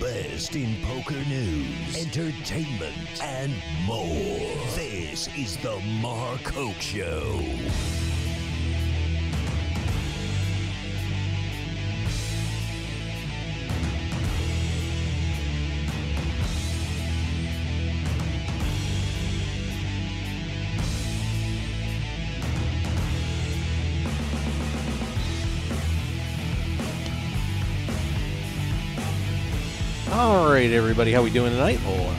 best in poker news, entertainment, and more. This is the Mark Hoke Show. All right, everybody, how we doing tonight? We'll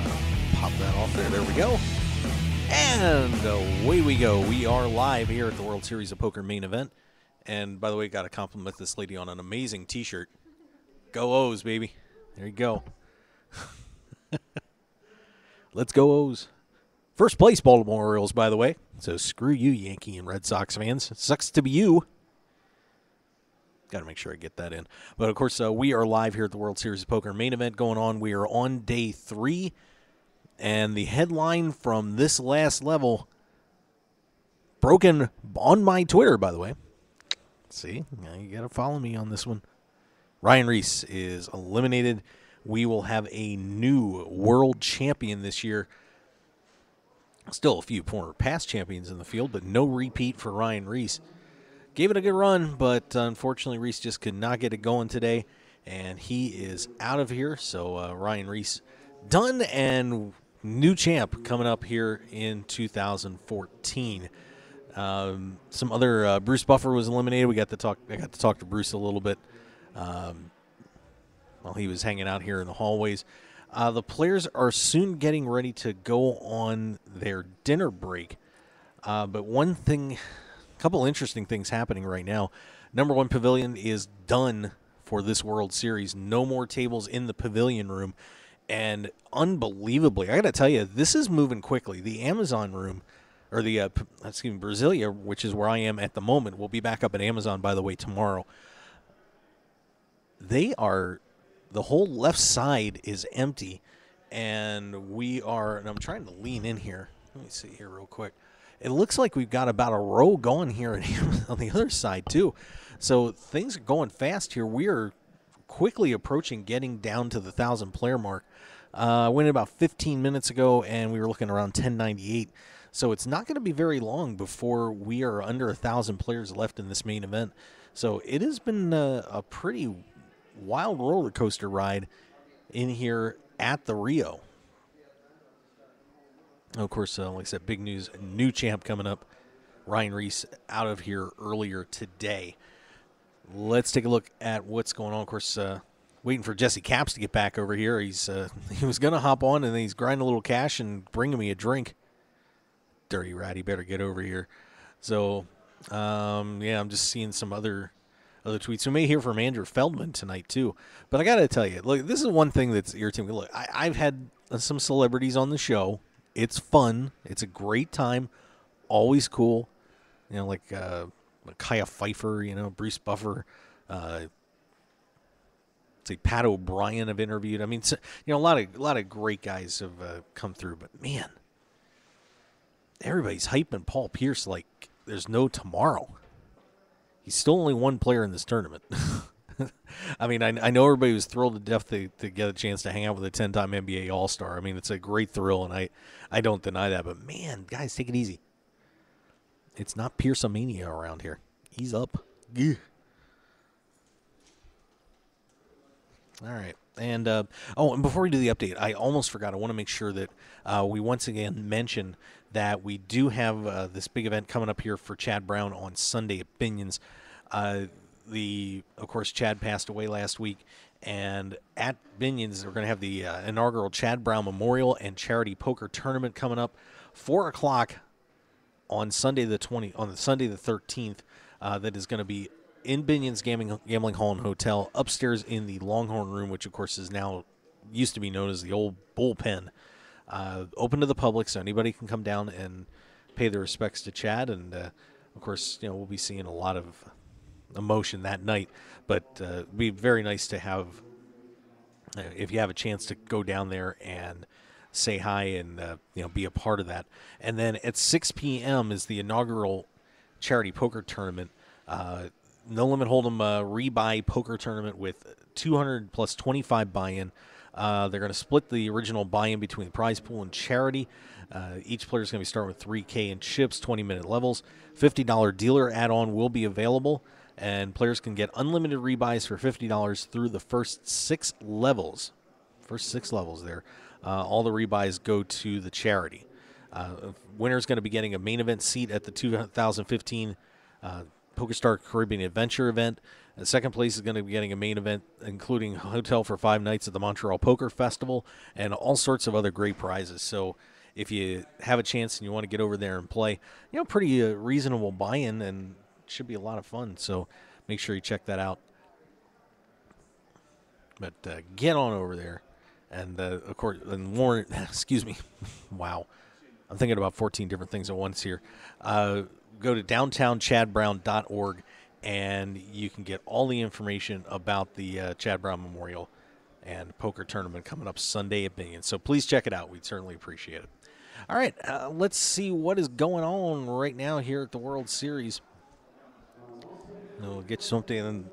pop that off there. There we go. And away we go. We are live here at the World Series of Poker main event. And by the way, got to compliment this lady on an amazing T-shirt. Go O's, baby. There you go. Let's go O's. First place, Baltimore Orioles, by the way. So screw you, Yankee and Red Sox fans. It sucks to be you. Got to make sure I get that in. But, of course, we are live here at the World Series of Poker main event going on. We are on day 3. And the headline from this last level, broken on my Twitter, by the way. See, now you got to follow me on this one. Ryan Reese is eliminated. We will have a new world champion this year. Still a few former past champions in the field, but no repeat for Ryan Reese. Gave it a good run, but unfortunately Reese just could not get it going today, and he is out of here. So Ryan Reese done, and new champ coming up here in 2014. Some other Bruce Buffer was eliminated. I got to talk to Bruce a little bit while he was hanging out here in the hallways. The players are soon getting ready to go on their dinner break, but one thing. Couple interesting things happening right now. Number 1 pavilion is done for this World Series. No more tables in the pavilion room. And unbelievably, I got to tell you, this is moving quickly. The Amazon room, or the, Brasilia, which is where I am at the moment, will be back up at Amazon, by the way, tomorrow. The whole left side is empty. And I'm trying to lean in here. Let me see here real quick. It looks like we've got about a row going here on the other side, too. So things are going fast here. We are quickly approaching getting down to the 1,000-player mark. I went in about 15 minutes ago, and we were looking around 1098. So it's not going to be very long before we are under 1,000 players left in this main event. So it has been a pretty wild roller coaster ride in here at the Rio. Of course, like I said, big news, new champ coming up. Ryan Reese out of here earlier today. Let's take a look at what's going on. Of course, waiting for Jesse Caps to get back over here. He was going to hop on, and then he's grinding a little cash and bringing me a drink. Dirty rat, he better get over here. So, I'm just seeing some other tweets. We may hear from Andrew Feldman tonight, too. But I got to tell you, look, this is one thing that's irritating. Look, I've had some celebrities on the show. It's fun. It's a great time. Always cool. Like Kaya Pfeiffer, Bruce Buffer. Say Pat O'Brien I've interviewed. I mean, a lot of great guys have come through. But, man, everybody's hyping Paul Pierce like there's no tomorrow. He's still only one player in this tournament. I mean, I know everybody was thrilled to death to get a chance to hang out with a 10-time NBA All-Star. I mean, it's a great thrill, and I don't deny that. But, man, guys, take it easy. It's not Pierce-mania around here. He's up. Ugh. All right. And, and before we do the update, I almost forgot. I want to make sure that we once again mention that we do have this big event coming up here for Chad Brown on Sunday at Binions. Of course, Chad passed away last week, and at Binions, we're going to have the inaugural Chad Brown Memorial and Charity Poker Tournament coming up, 4:00 on Sunday the 13th. That is going to be in Binions Gambling Hall and Hotel, upstairs in the Longhorn Room, which of course is now used to be known as the old Bullpen. Open to the public, so anybody can come down and pay their respects to Chad, and of course, we'll be seeing a lot of emotion that night, but it'd be very nice to have, if you have a chance to go down there and say hi and be a part of that. And then at 6 p.m. is the inaugural Charity Poker Tournament. No Limit Hold'em rebuy poker tournament with 200 plus 25 buy-in. They're going to split the original buy-in between the prize pool and charity. Each player is going to be starting with $3K in chips, 20-minute levels. $50 dealer add-on will be available, and players can get unlimited rebuys for $50 through the first 6 levels. First 6 levels there. All the rebuys go to the charity. Winner's going to be getting a main event seat at the 2015 PokerStar Caribbean Adventure event. And second place is going to be getting a main event, including hotel for 5 nights at the Montreal Poker Festival and all sorts of other great prizes. So if you have a chance and you want to get over there and play, pretty reasonable buy-in, and it should be a lot of fun. So make sure you check that out. But get on over there. And, of course, and Lauren, excuse me, wow. I'm thinking about 14 different things at once here. Go to downtownchadbrown.org, and you can get all the information about the Chad Brown Memorial and Poker Tournament coming up Sunday at Binion. So please check it out. We'd certainly appreciate it. All right, let's see what is going on right now here at the World Series. We'll get something.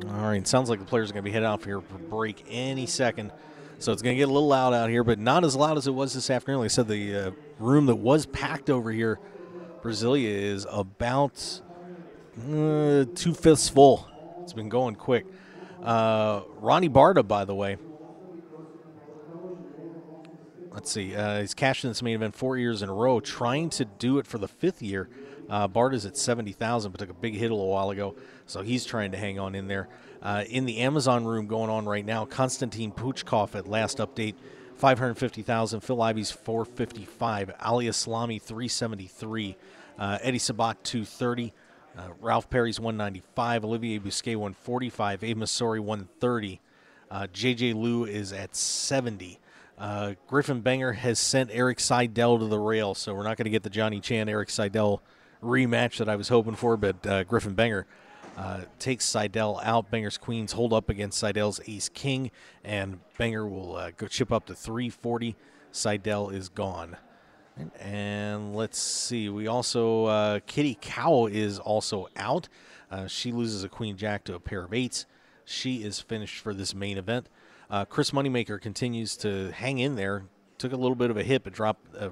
All right, sounds like the players are going to be heading out here for break any second. So it's going to get a little loud out here, but not as loud as it was this afternoon. Like I said, the room that was packed over here, Brasilia, is about 2/5 full. It's been going quick. Ronnie Barta, by the way. Let's see. He's cashed in this main event 4 years in a row, trying to do it for the 5th year. Barta's at 70,000, but took a big hit a little while ago, so he's trying to hang on in there. In the Amazon room going on right now, Konstantin Puchkov at last update, 550,000. Phil Ivey's 455. Ali Aslami 373. Eddie Sabat 230. Ralph Perry's 195. Olivier Bousquet 145. Abe Masori 130. JJ Liu is at 70. Griffin Banger has sent Eric Seidel to the rail, so we're not going to get the Johnny Chan Eric Seidel rematch that I was hoping for, but Griffin Banger takes Seidel out. Banger's queens hold up against Seidel's ace-king, and Banger will go chip up to 340. Seidel is gone. And let's see. We also, Kitty Cow is also out. She loses a queen-jack to a pair of eights. She is finished for this main event. Chris Moneymaker continues to hang in there. Took a little bit of a hit, but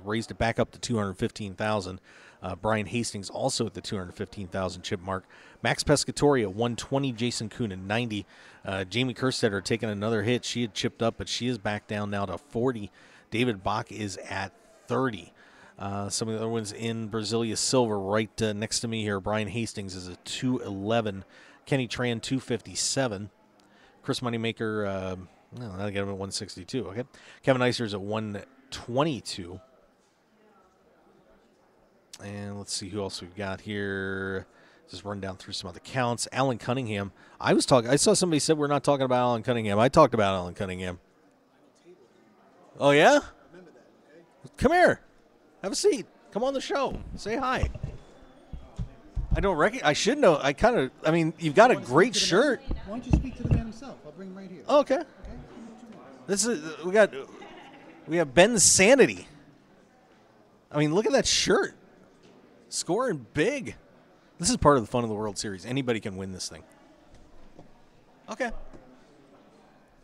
raised it back up to 215,000. Brian Hastings also at the 215,000 chip mark. Max Pescatori at 120. Jason Kuhn at 90. Jamie Kerstetter taking another hit. She had chipped up, but she is back down now to 40. David Bach is at 30. Some of the other ones in Brasilia Silver right next to me here. Brian Hastings is at 211. Kenny Tran 257. Chris Moneymaker, I got him at 162. Okay. Kevin Iser's at 122. And let's see who else we've got here. Just run down through some other counts. Alan Cunningham. I saw somebody said we're not talking about Alan Cunningham. I talked about Alan Cunningham. Oh, yeah? Come here. Have a seat. Come on the show. Say hi. I should know. You've got a great shirt. Why don't you speak to the man himself? I'll bring him right here. Oh, okay. This is we have Ben's Sanity. I mean, look at that shirt. Scoring big. This is part of the fun of the World Series. Anybody can win this thing. Okay.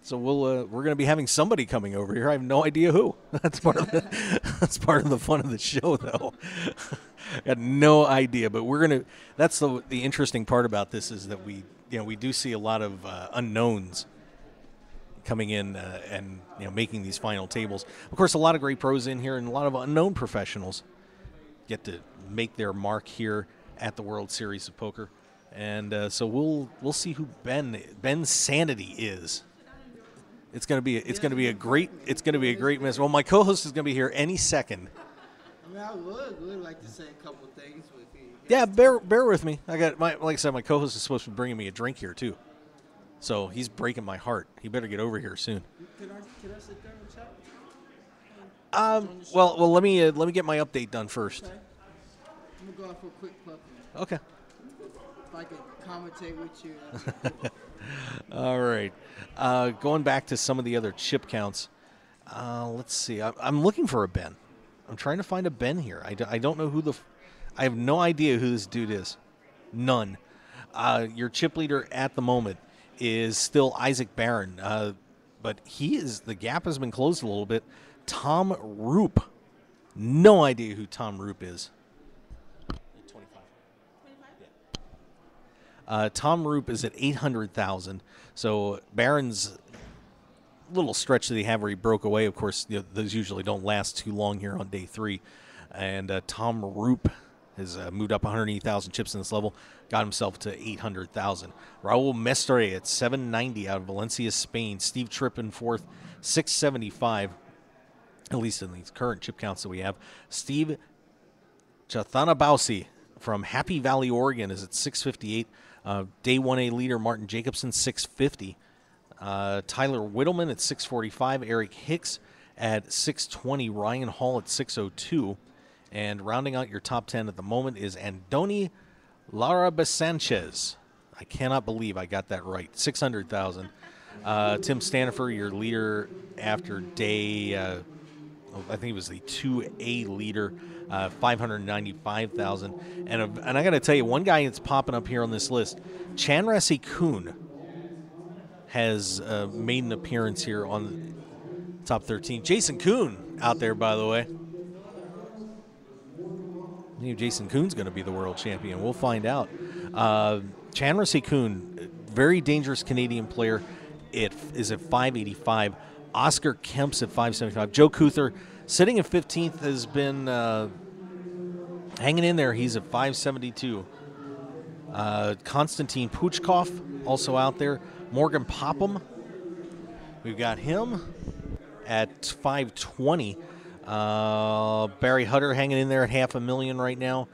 So we're going to be having somebody coming over here. I have no idea who. That's part of the fun of the show, though. I got no idea, but we're going to. That's the interesting part about this is that we do see a lot of unknowns coming in and making these final tables. Of course, a lot of great pros in here and a lot of unknown professionals get to make their mark here at the World Series of Poker, and so we'll see who Ben's Sanity is. It's gonna be a great mess. Well, my co-host is gonna be here any second. I would like to say a couple things with you. Yeah, bear with me. Like I said, my co-host is supposed to be bringing me a drink here too, so he's breaking my heart. He better get over here soon. Can I sit there and chat? Well, let me get my update done first. Okay. I'm gonna go out for a quick puppy. Okay. If I could commentate with you. All right. Going back to some of the other chip counts. Let's see. I'm looking for a Ben. I'm trying to find a Ben here. I don't know who I have no idea who this dude is. None. Your chip leader at the moment is still Isaac Barron, but the gap has been closed a little bit. Tom Roop. No idea who Tom Roop is. 25. Yeah. Tom Roop is at 800,000. So Barron's little stretch that he had where he broke away. Of course, those usually don't last too long here on day 3. And Tom Roop has moved up 180,000 chips in this level, got himself to 800,000. Raul Mestre at 790 out of Valencia, Spain. Steve Tripp in 4th, 675, at least in these current chip counts that we have. Steve Chathanabausi from Happy Valley, Oregon is at 658. Day 1A leader Martin Jacobson, 650. Tyler Whittleman at 645. Eric Hicks at 620. Ryan Hall at 602. And rounding out your top 10 at the moment is Andoni Larrabee Sanchez. I cannot believe I got that right. 600,000. Tim Stanifer, your leader after day, I think it was the 2A leader, 595,000. And I got to tell you, one guy that's popping up here on this list, Chanrasi Kuhn, has made an appearance here on the top 13. Jason Kuhn out there, by the way. Jason Kuhn's going to be the world champion. We'll find out. Chanrasi Kuhn, very dangerous Canadian player. It is at 585. Oscar Kemp's at 575. Joe Kuther, sitting at 15th, has been hanging in there. He's at 572. Konstantin Puchkov also out there. Morgan Popham, we've got him at 520. Barry Hutter hanging in there at 500,000 right now.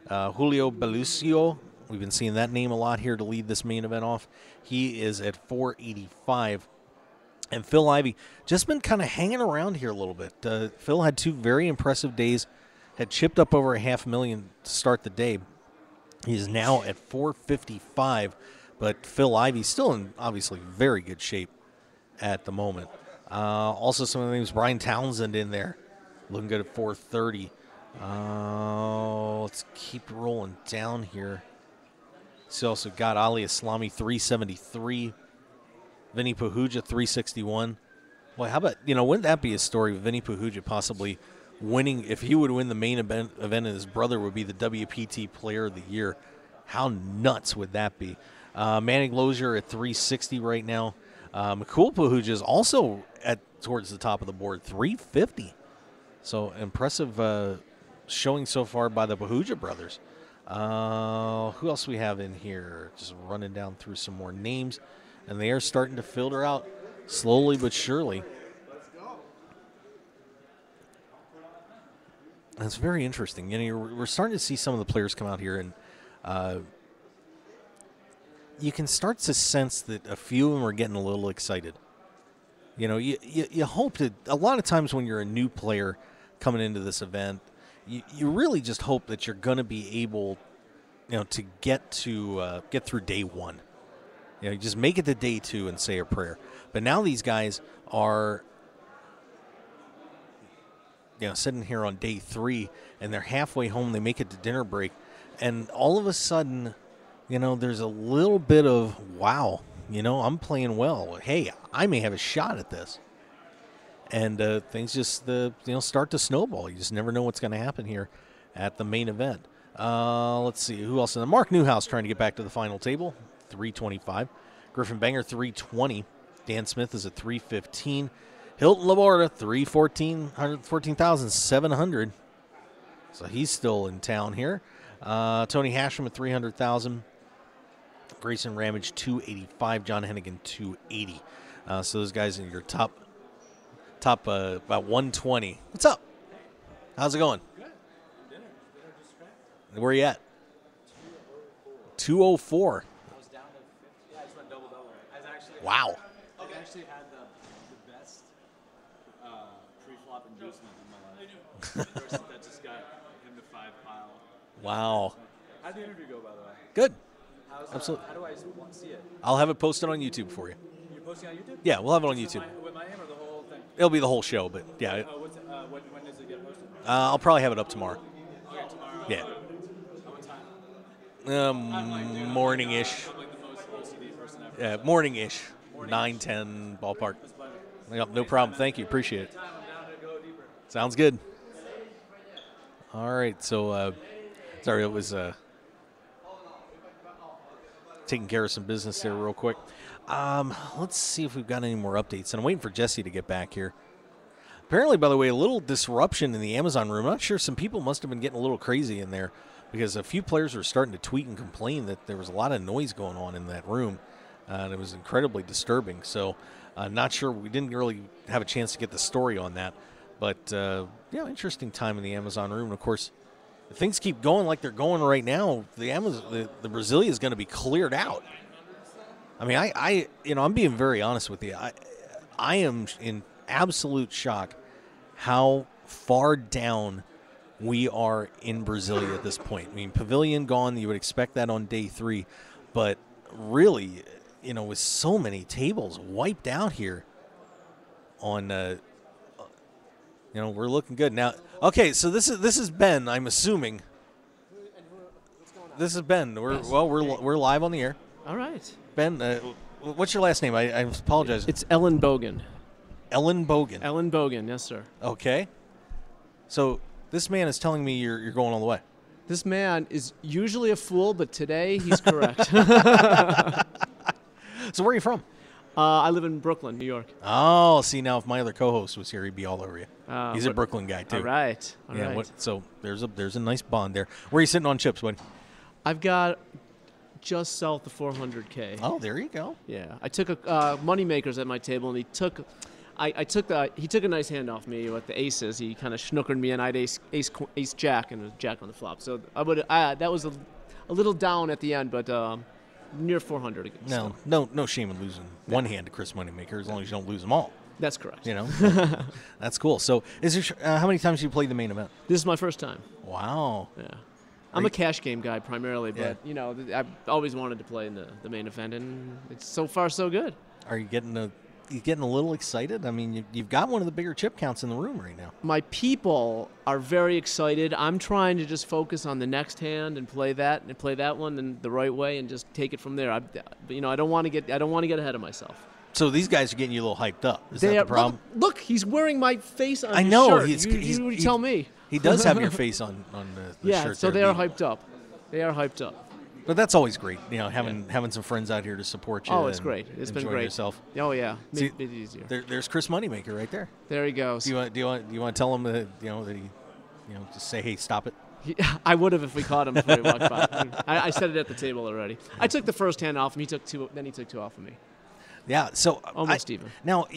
Julio Belucio, we've been seeing that name a lot here to lead this main event off. He is at 485. And Phil Ivey just been kind of hanging around here a little bit. Phil had 2 very impressive days, had chipped up over 500,000 to start the day. He's now at 455, but Phil Ivey still in obviously very good shape at the moment. Also some of the names, Brian Townsend in there, looking good at 430. Let's keep rolling down here. So also got Ali Islami, 373. Vinny Pahuja, 361. Boy, how about, wouldn't that be a story with Vinny Pahuja possibly winning? If he would win the main event and his brother would be the WPT Player of the Year, how nuts would that be? Manning Lozier at 360 right now. McCool Pahuja is also towards the top of the board, 350. So impressive showing so far by the Pahuja brothers. Who else we have in here? Just running down through some more names. And they are starting to filter out slowly but surely. And it's very interesting. We're starting to see some of the players come out here, and you can start to sense that a few of them are getting a little excited. You hope that a lot of times when you're a new player coming into this event, you really just hope that you're going to be able, to get through day 1. You just make it to day 2 and say a prayer. But now these guys are, sitting here on day 3, and they're halfway home. They make it to dinner break, and all of a sudden, there's a little bit of, wow, I'm playing well. Hey, I may have a shot at this. And things just, start to snowball. You just never know what's going to happen here at the main event. Let's see, who else? Mark Newhouse trying to get back to the final table, 325. Griffin Banger, 320. Dan Smith is at 315. Hilton Laborda, 14,700. So he's still in town here. Tony Hashem at 300,000. Grayson Ramage, 285. John Hennigan, 280. So those guys in your top about 120. What's up? How's it going? Good. Dinner just right. Where are you at? 204. I was down to 50. Yeah, I just went double. Wow. I've actually had the best pre-flop inducement in my life. That just got him to 5 pile. Wow. How'd the interview go, by the way? Good. Absolutely. How do I see it? I'll have it posted on YouTube for you. You're posting on YouTube? Yeah, we'll have it on YouTube. With my name or the whole thing? It'll be the whole show, but yeah. When does it get posted? I'll probably have it up tomorrow. Okay, tomorrow. Yeah. Morning-ish. I'm like the most OCD person ever. Yeah, morning-ish. 9:10 ballpark. Yep, no problem. Thank you. Appreciate it. I'm down to go deeper. Sounds good. All right. So, sorry, it was taking care of some business there real quick. Let's see if we've got any more updates. And I'm waiting for Jesse to get back here. Apparently, by the way, a little disruption in the Amazon room. I'm not sure. Some people must have been getting a little crazy in there because a few players were starting to tweet and complain that there was a lot of noise going on in that room. And it was incredibly disturbing. So, not sure. We didn't really have a chance to get the story on that. But, yeah, interesting time in the Amazon room. And, of course, if things keep going like they're going right now, the Brasilia is going to be cleared out. I mean, I'm being very honest with you. I am in absolute shock how far down we are in Brasilia at this point. I mean, Pavilion gone. You would expect that on day 3. But really, with so many tables wiped out here on, we're looking good. Now, okay, so this is Ben, I'm assuming. This is Ben. We're live on the air. All right. Ben, what's your last name? I apologize. It's Ellen Bogan. Ellen Bogan. Ellen Bogan, yes, sir. Okay. So this man is telling me you're going all the way. This man is usually a fool, but today he's correct. So where are you from? I live in Brooklyn, New York. Oh, see, now if my other co-host was here, he'd be all over you. He's a Brooklyn guy, too. All right. All right. So there's a nice bond there. Where are you sitting on chips, buddy? I've got just south of 400K. Oh, there you go. Yeah. I took a moneymakers at my table, and he took a nice hand off me with the aces. He kind of snookered me, and I had ace jack and a jack on the flop. So that was a little down at the end, but near 400. No shame in losing one hand to Chris Moneymaker as long as you don't lose them all. That's correct. That's cool. So, how many times have you played the main event? This is my first time. Wow. Yeah. I'm a cash game guy primarily, but Yeah. I've always wanted to play in the main event, and it's so far so good. Are you getting a little excited? I mean, you've got one of the bigger chip counts in the room right now. My people are very excited. I'm trying to just focus on the next hand and play that one in the right way and just take it from there. I don't want to get ahead of myself. So these guys are getting you a little hyped up. Is that the problem? Look, he's wearing my face on I his know. shirt. Tell me. He does have your face on the shirt. Yeah, so there. they are hyped up. They are hyped up. But that's always great, having some friends out here to support you. Oh, it's great. It's been great. Yourself. Oh yeah, See, made it easier. There's Chris Moneymaker right there. There he goes. Do you want to tell him that that he just say, hey, stop it? I would have if we caught him before he walked by. I said it at the table already. I took the first hand off him. He took two. Then he took two off of me. Yeah. So almost even. Now,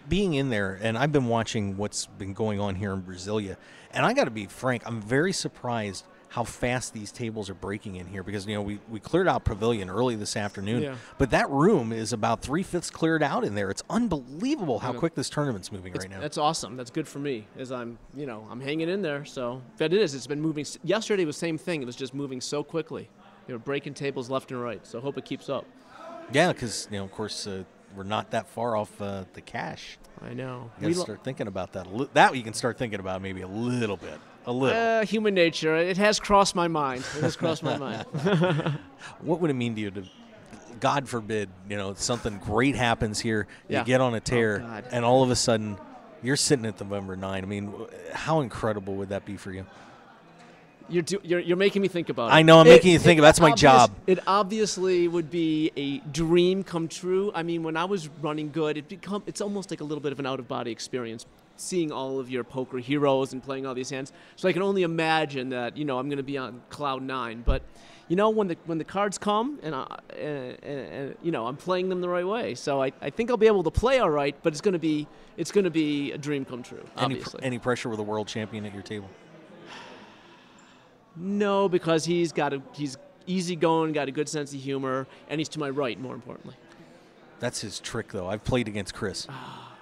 being in there, and I've been watching what's been going on here in Brasilia, and I got to be frank, I'm very surprised how fast these tables are breaking in here because, we cleared out Pavilion early this afternoon, but that room is about 3/5 cleared out in there. It's unbelievable how quick this tournament's moving right now. That's awesome. That's good for me as I'm hanging in there. So that it is. It's been moving. Yesterday was the same thing. It was just moving so quickly. They were breaking tables left and right. So I hope it keeps up. Yeah, because, of course, we're not that far off the cash. I know. You got to start thinking about that. That you can start thinking about maybe a little bit. A little. Human nature. It has crossed my mind. What would it mean to you to, God forbid, something great happens here, you Yeah. get on a tear, God. and all of a sudden you're sitting at November 9. I mean, how incredible would that be for you? You're making me think about it. I know, I'm making you think. That's my job. It obviously would be a dream come true. I mean, when I was running good, it's almost like a little bit of an out-of-body experience, seeing all of your poker heroes and playing all these hands. So I can only imagine that, I'm going to be on cloud 9. But, when the cards come and I'm playing them the right way. So I think I'll be able to play all right, but it's going to be a dream come true, obviously. Any pressure with a world champion at your table? No, because he's easygoing, got a good sense of humor, and he's to my right, more importantly. That's his trick, though. I've played against Chris.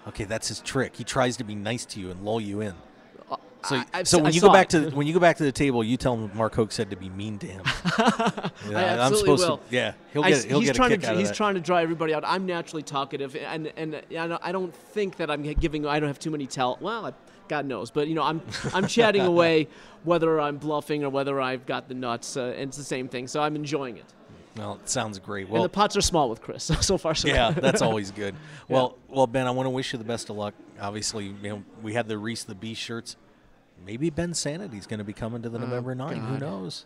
Okay, that's his trick. He tries to be nice to you and lull you in. So when you go back to the table, you tell him Mark Hoke said to be mean to him. I absolutely will. He'll get a kick out of that. He's trying to draw everybody out. I'm naturally talkative, and I don't think that I'm giving. I don't have too many God knows, but I'm chatting away, whether I'm bluffing or whether I've got the nuts. And it's the same thing. So I'm enjoying it. Well, it sounds great. Well, and the pots are small with Chris. So far, so yeah, good. That's always good. Well, Ben, I want to wish you the best of luck. Obviously, we had the Reese the Beast shirts. Maybe Ben Sanity's going to be coming to the November 9. Who knows?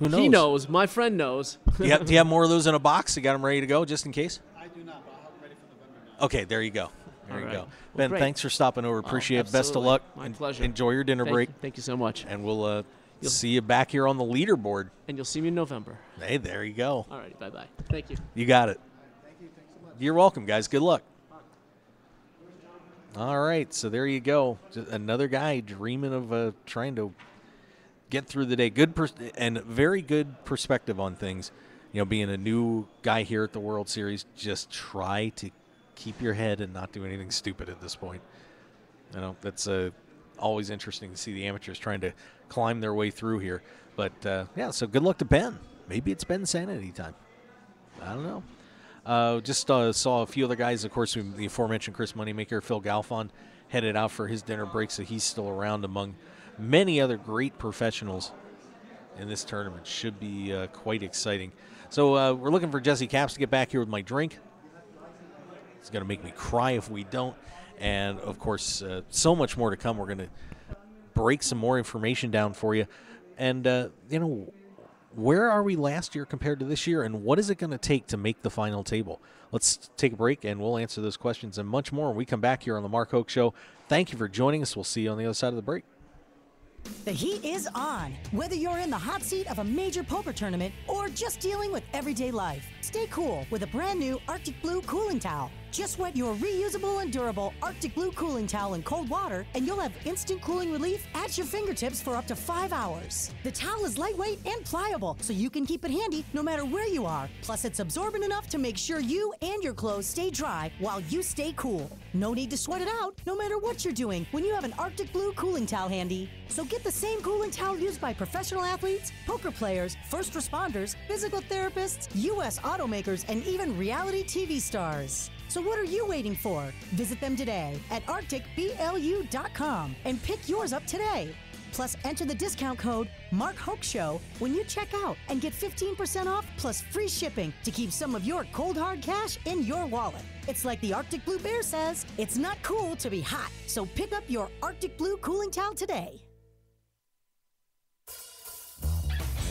He knows. My friend knows. Do you have more of those in a box? You got them ready to go just in case? I do not, but I'll have them ready for November 9. Okay, there you go. There you go. Well, Ben, great. Thanks for stopping over. Appreciate it. Best of luck. My pleasure. Enjoy your dinner break. Thank you so much. And we'll see you back here on the leaderboard. And you'll see me in November. Hey, there you go. All right, bye-bye. Thank you. You got it. Thank you. Thanks so much. You're welcome, guys. Good luck. All right, so there you go. Just another guy dreaming of trying to get through the day. Good and very good perspective on things. Being a new guy here at the World Series, just try to keep your head and not do anything stupid at this point. That's always interesting to see the amateurs trying to climb their way through here. But, so good luck to Ben. Maybe it's Ben Sanity time. I don't know. Just saw a few other guys. Of course, the aforementioned Chris Moneymaker, Phil Galfond, headed out for his dinner break, so he's still around among many other great professionals in this tournament. Should be quite exciting. So we're looking for Jesse Capps to get back here with my drink. It's going to make me cry if we don't. And, of course, so much more to come. We're going to break some more information down for you. And, where are we last year compared to this year, and what is it going to take to make the final table? Let's take a break, and we'll answer those questions and much more when we come back here on the Mark Hoke Show. Thank you for joining us. We'll see you on the other side of the break. The heat is on. Whether you're in the hot seat of a major poker tournament or just dealing with everyday life, stay cool with a brand new Arctic Blue cooling towel. Just wet your reusable and durable Arctic Blue cooling towel in cold water, and you'll have instant cooling relief at your fingertips for up to 5 hours. The towel is lightweight and pliable, so you can keep it handy no matter where you are. Plus, it's absorbent enough to make sure you and your clothes stay dry while you stay cool. No need to sweat it out, no matter what you're doing, when you have an Arctic Blue cooling towel handy. So get the same cooling towel used by professional athletes, poker players, first responders, physical therapists, U.S. automakers, and even reality TV stars. So what are you waiting for? Visit them today at arcticblu.com and pick yours up today. Plus, enter the discount code MarkHokeShow when you check out and get 15% off plus free shipping to keep some of your cold hard cash in your wallet. It's like the Arctic Blue Bear says, it's not cool to be hot. So pick up your Arctic Blue cooling towel today.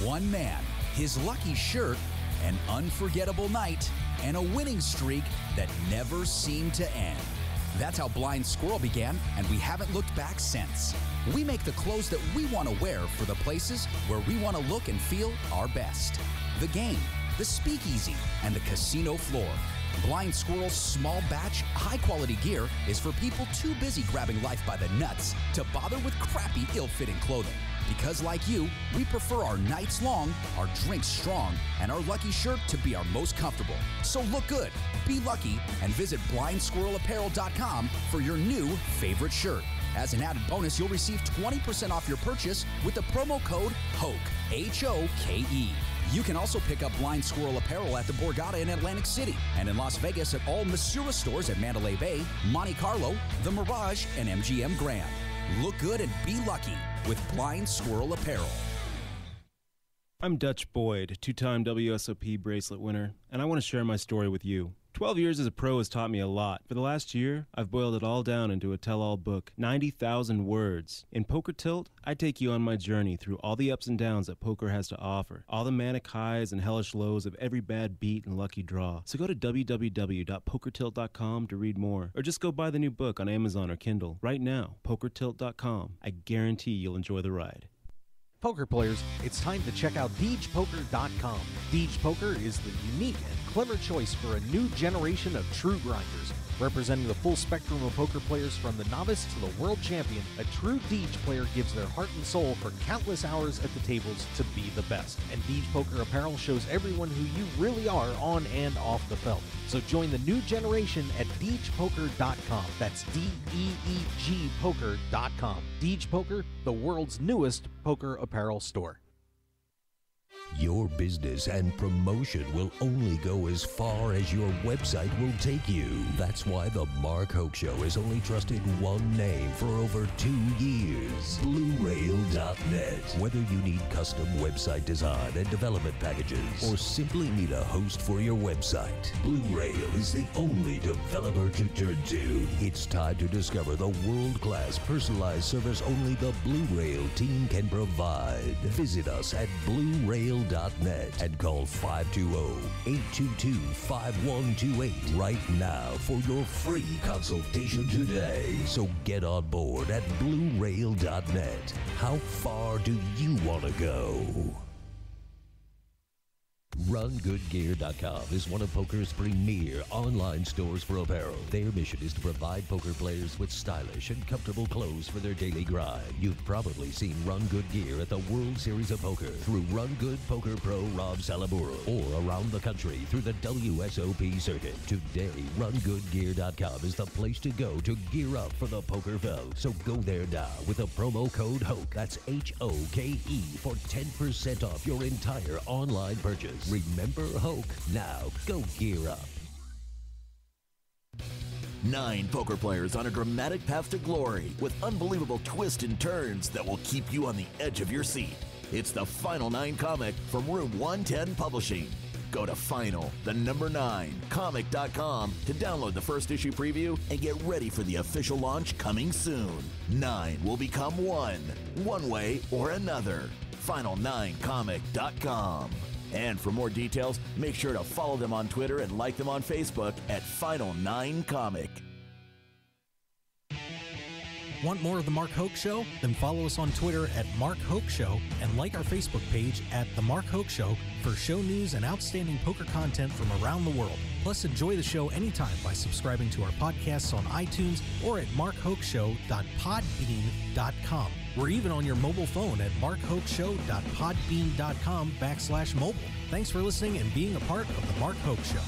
One man, his lucky shirt, an unforgettable night, and a winning streak that never seemed to end. That's how Blind Squirrel began, and we haven't looked back since. We make the clothes that we want to wear for the places where we want to look and feel our best. The game, the speakeasy, and the casino floor. Blind Squirrel's small batch, high-quality gear is for people too busy grabbing life by the nuts to bother with crappy, ill-fitting clothing. Because like you, we prefer our nights long, our drinks strong, and our lucky shirt to be our most comfortable. So look good, be lucky, and visit blindsquirrelapparel.com for your new favorite shirt. As an added bonus, you'll receive 20% off your purchase with the promo code HOKE, H-O-K-E. You can also pick up Blind Squirrel apparel at the Borgata in Atlantic City and in Las Vegas at all Masura stores at Mandalay Bay, Monte Carlo, The Mirage, and MGM Grand. Look good and be lucky with Blind Squirrel Apparel. I'm Dutch Boyd, two-time WSOP bracelet winner, and I want to share my story with you. 12 years as a pro has taught me a lot. For the last year, I've boiled it all down into a tell-all book, 90,000 words. In Poker Tilt, I take you on my journey through all the ups and downs that poker has to offer, all the manic highs and hellish lows of every bad beat and lucky draw. So go to www.pokertilt.com to read more, or just go buy the new book on Amazon or Kindle right now, pokertilt.com. I guarantee you'll enjoy the ride. Poker players, it's time to check out DeegePoker.com. Deej Poker is the unique and clever choice for a new generation of true grinders. Representing the full spectrum of poker players from the novice to the world champion, a true Deej player gives their heart and soul for countless hours at the tables to be the best. And Deej Poker apparel shows everyone who you really are on and off the felt. So join the new generation at DeegePoker.com. That's D-E-E-G Poker.com. Deej Poker, the world's newest poker apparel store. Your business and promotion will only go as far as your website will take you. That's why the Mark Hoke Show has only trusted one name for over 2 years, BlueRail.net. Whether you need custom website design and development packages, or simply need a host for your website, Blue Rail is the only developer to turn to. It's time to discover the world-class personalized service only the Blue Rail team can provide. Visit us at BlueRail.net and call 520-822-5128 right now for your free consultation today. So get on board at BlueRail.net. How far do you want to go? RunGoodGear.com is one of poker's premier online stores for apparel. Their mission is to provide poker players with stylish and comfortable clothes for their daily grind. You've probably seen Run Good Gear at the World Series of Poker through Run Good Poker Pro Rob Salaburo, or around the country through the WSOP circuit. Today, RunGoodGear.com is the place to go to gear up for the poker felt. So go there now with the promo code HOKE, that's H-O-K-E, for 10% off your entire online purchase. Remember Hoke. Now go gear up. 9 poker players on a dramatic path to glory with unbelievable twists and turns that will keep you on the edge of your seat. It's the Final 9 comic from Room 110 Publishing. Go to final9comic.com to download the first issue preview and get ready for the official launch coming soon. 9 will become one way or another. Final9comic.com. And for more details, make sure to follow them on Twitter and like them on Facebook at Final9Comic. Want more of The Mark Hoke Show? Then follow us on Twitter at Mark Hoke Show and like our Facebook page at The Mark Hoke Show for show news and outstanding poker content from around the world. Plus, enjoy the show anytime by subscribing to our podcasts on iTunes or at markhokeshow.podbean.com. We're even on your mobile phone at markhokeshow.podbean.com/mobile. Thanks for listening and being a part of The Mark Hoke Show.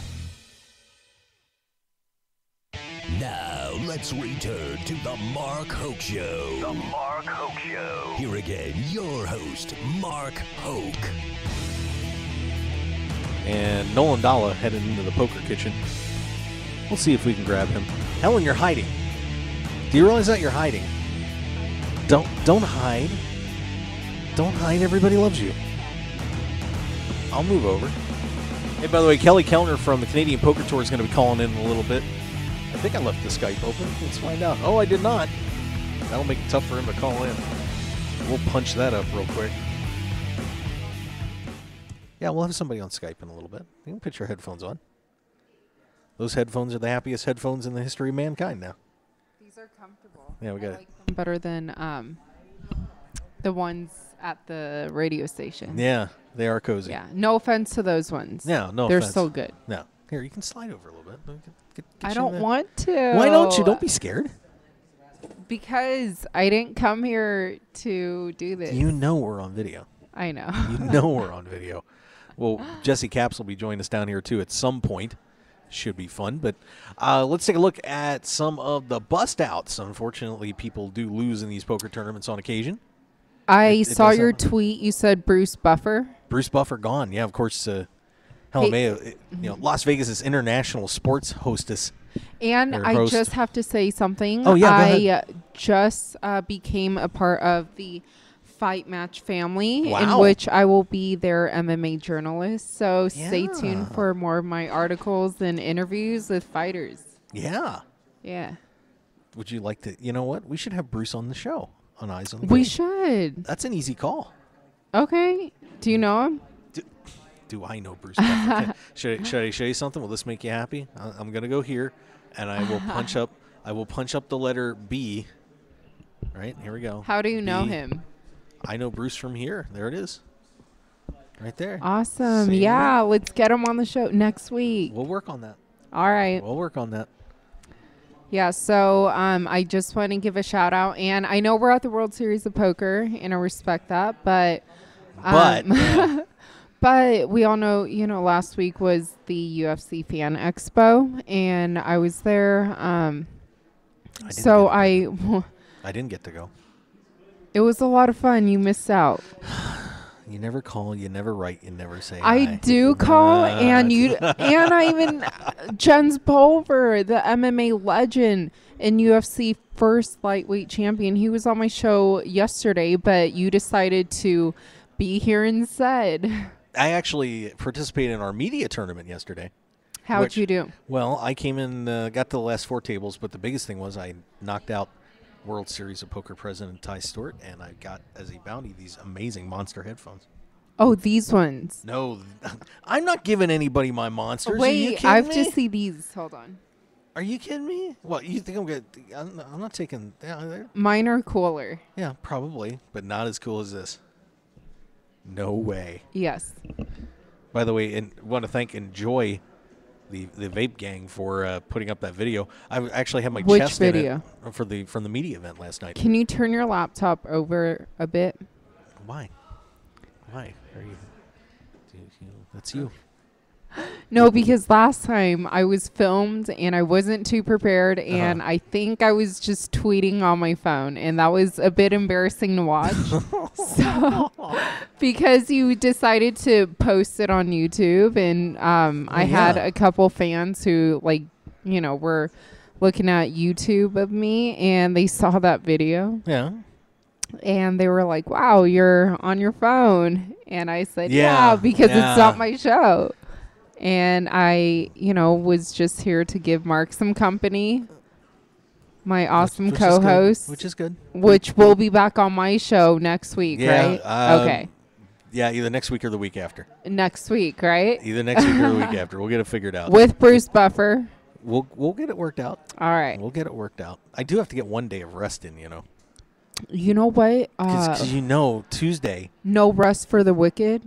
Now, let's return to the Mark Hoke Show. The Mark Hoke Show. Here again, your host, Mark Hoke. And Nolan Dalla headed into the poker kitchen. We'll see if we can grab him. Helen, you're hiding. Do you realize that you're hiding? Don't hide. Don't hide. Everybody loves you. I'll move over. Hey, by the way, Kelly Kellner from the Canadian Poker Tour is going to be calling in a little bit. I think I left the Skype open. Let's find out. Oh, I did not. That'll make it tough for him to call in. We'll punch that up real quick. Yeah, we'll have somebody on Skype in a little bit. You can put your headphones on. Those headphones are the happiest headphones in the history of mankind now. These are comfortable. Yeah, we got it. Better than the ones at the radio station. Yeah, they are cozy. Yeah, no offense to those ones. No, They're offense. so good. No. Here, you can slide over a little bit. Get I don't want to. Why don't you? Don't be scared. Because I didn't come here to do this. You know we're on video. I know. You know we're on video. Well, Jesse Capps will be joining us down here, too, at some point. Should be fun. But let's take a look at some of the bust-outs. Unfortunately, people do lose in these poker tournaments on occasion. I saw your tweet. You said Bruce Buffer. Bruce Buffer gone. Yeah, of course. Helen Mayo, Las Vegas' international sports hostess. And I just have to say something. Oh, yeah, I just became a part of the Fight Match family, in which I will be their MMA journalist. So stay tuned for more of my articles and interviews with fighters. Yeah. Yeah. Would you like to? You know what? We should have Bruce on the show on Eyes on the We Game. should. That's an easy call. Okay. Do you know him? Do I know Bruce Buffer? Should I show you something? Will this make you happy? I'm gonna go here, and I will punch up. I will punch up the letter B. Right here we go. How do you know him? I know Bruce from here. There it is. Right there. Awesome. See? Yeah, let's get him on the show next week. We'll work on that. All right. We'll work on that. Yeah, so I just want to give a shout out, and I know we're at the World Series of Poker, and I respect that, but but we all know, last week was the UFC Fan Expo, and I was there. I didn't get to go. It was a lot of fun. You missed out. You never call, you never write, you never say I hi. do call, and I even Jens Pulver, the MMA legend and UFC first lightweight champion. He was on my show yesterday, but you decided to be here instead. I actually participated in our media tournament yesterday. How'd you do? Well, I came in, got to the last 4 tables, but the biggest thing was I knocked out World Series of Poker president Ty Stewart, and I got as a bounty these amazing monster headphones. Oh, these ones. No, I'm not giving anybody my monsters. Wait, Are you kidding I've me? just seen these. Hold on. Are you kidding me? What, you think I'm good? I'm not taking. Mine are cooler. Yeah, probably, but not as cool as this. No way. Yes. By the way, and want to thank Enjoy, the vape gang, for putting up that video. I actually had my chest video? in it from the media event last night. Can you turn your laptop over a bit? Why? Are you? That's you. No, because last time I was filmed and I wasn't too prepared, and I think I was just tweeting on my phone, and that was a bit embarrassing to watch. So, because you decided to post it on YouTube, and I had a couple fans who were looking at YouTube of me, and they saw that video. Yeah. And they were like, "Wow, you're on your phone." And I said, "Yeah, because it's not my show." And I, was just here to give Mark some company, my awesome co-host. Which is good. Which will be back on my show next week, right? Okay. Yeah, either next week or the week after. Next week, right? Either next week or the week after. We'll get it figured out. With Bruce Buffer. We'll get it worked out. All right. We'll get it worked out. I do have to get 1 day of rest in, You know what? Because Tuesday. No rest for the wicked?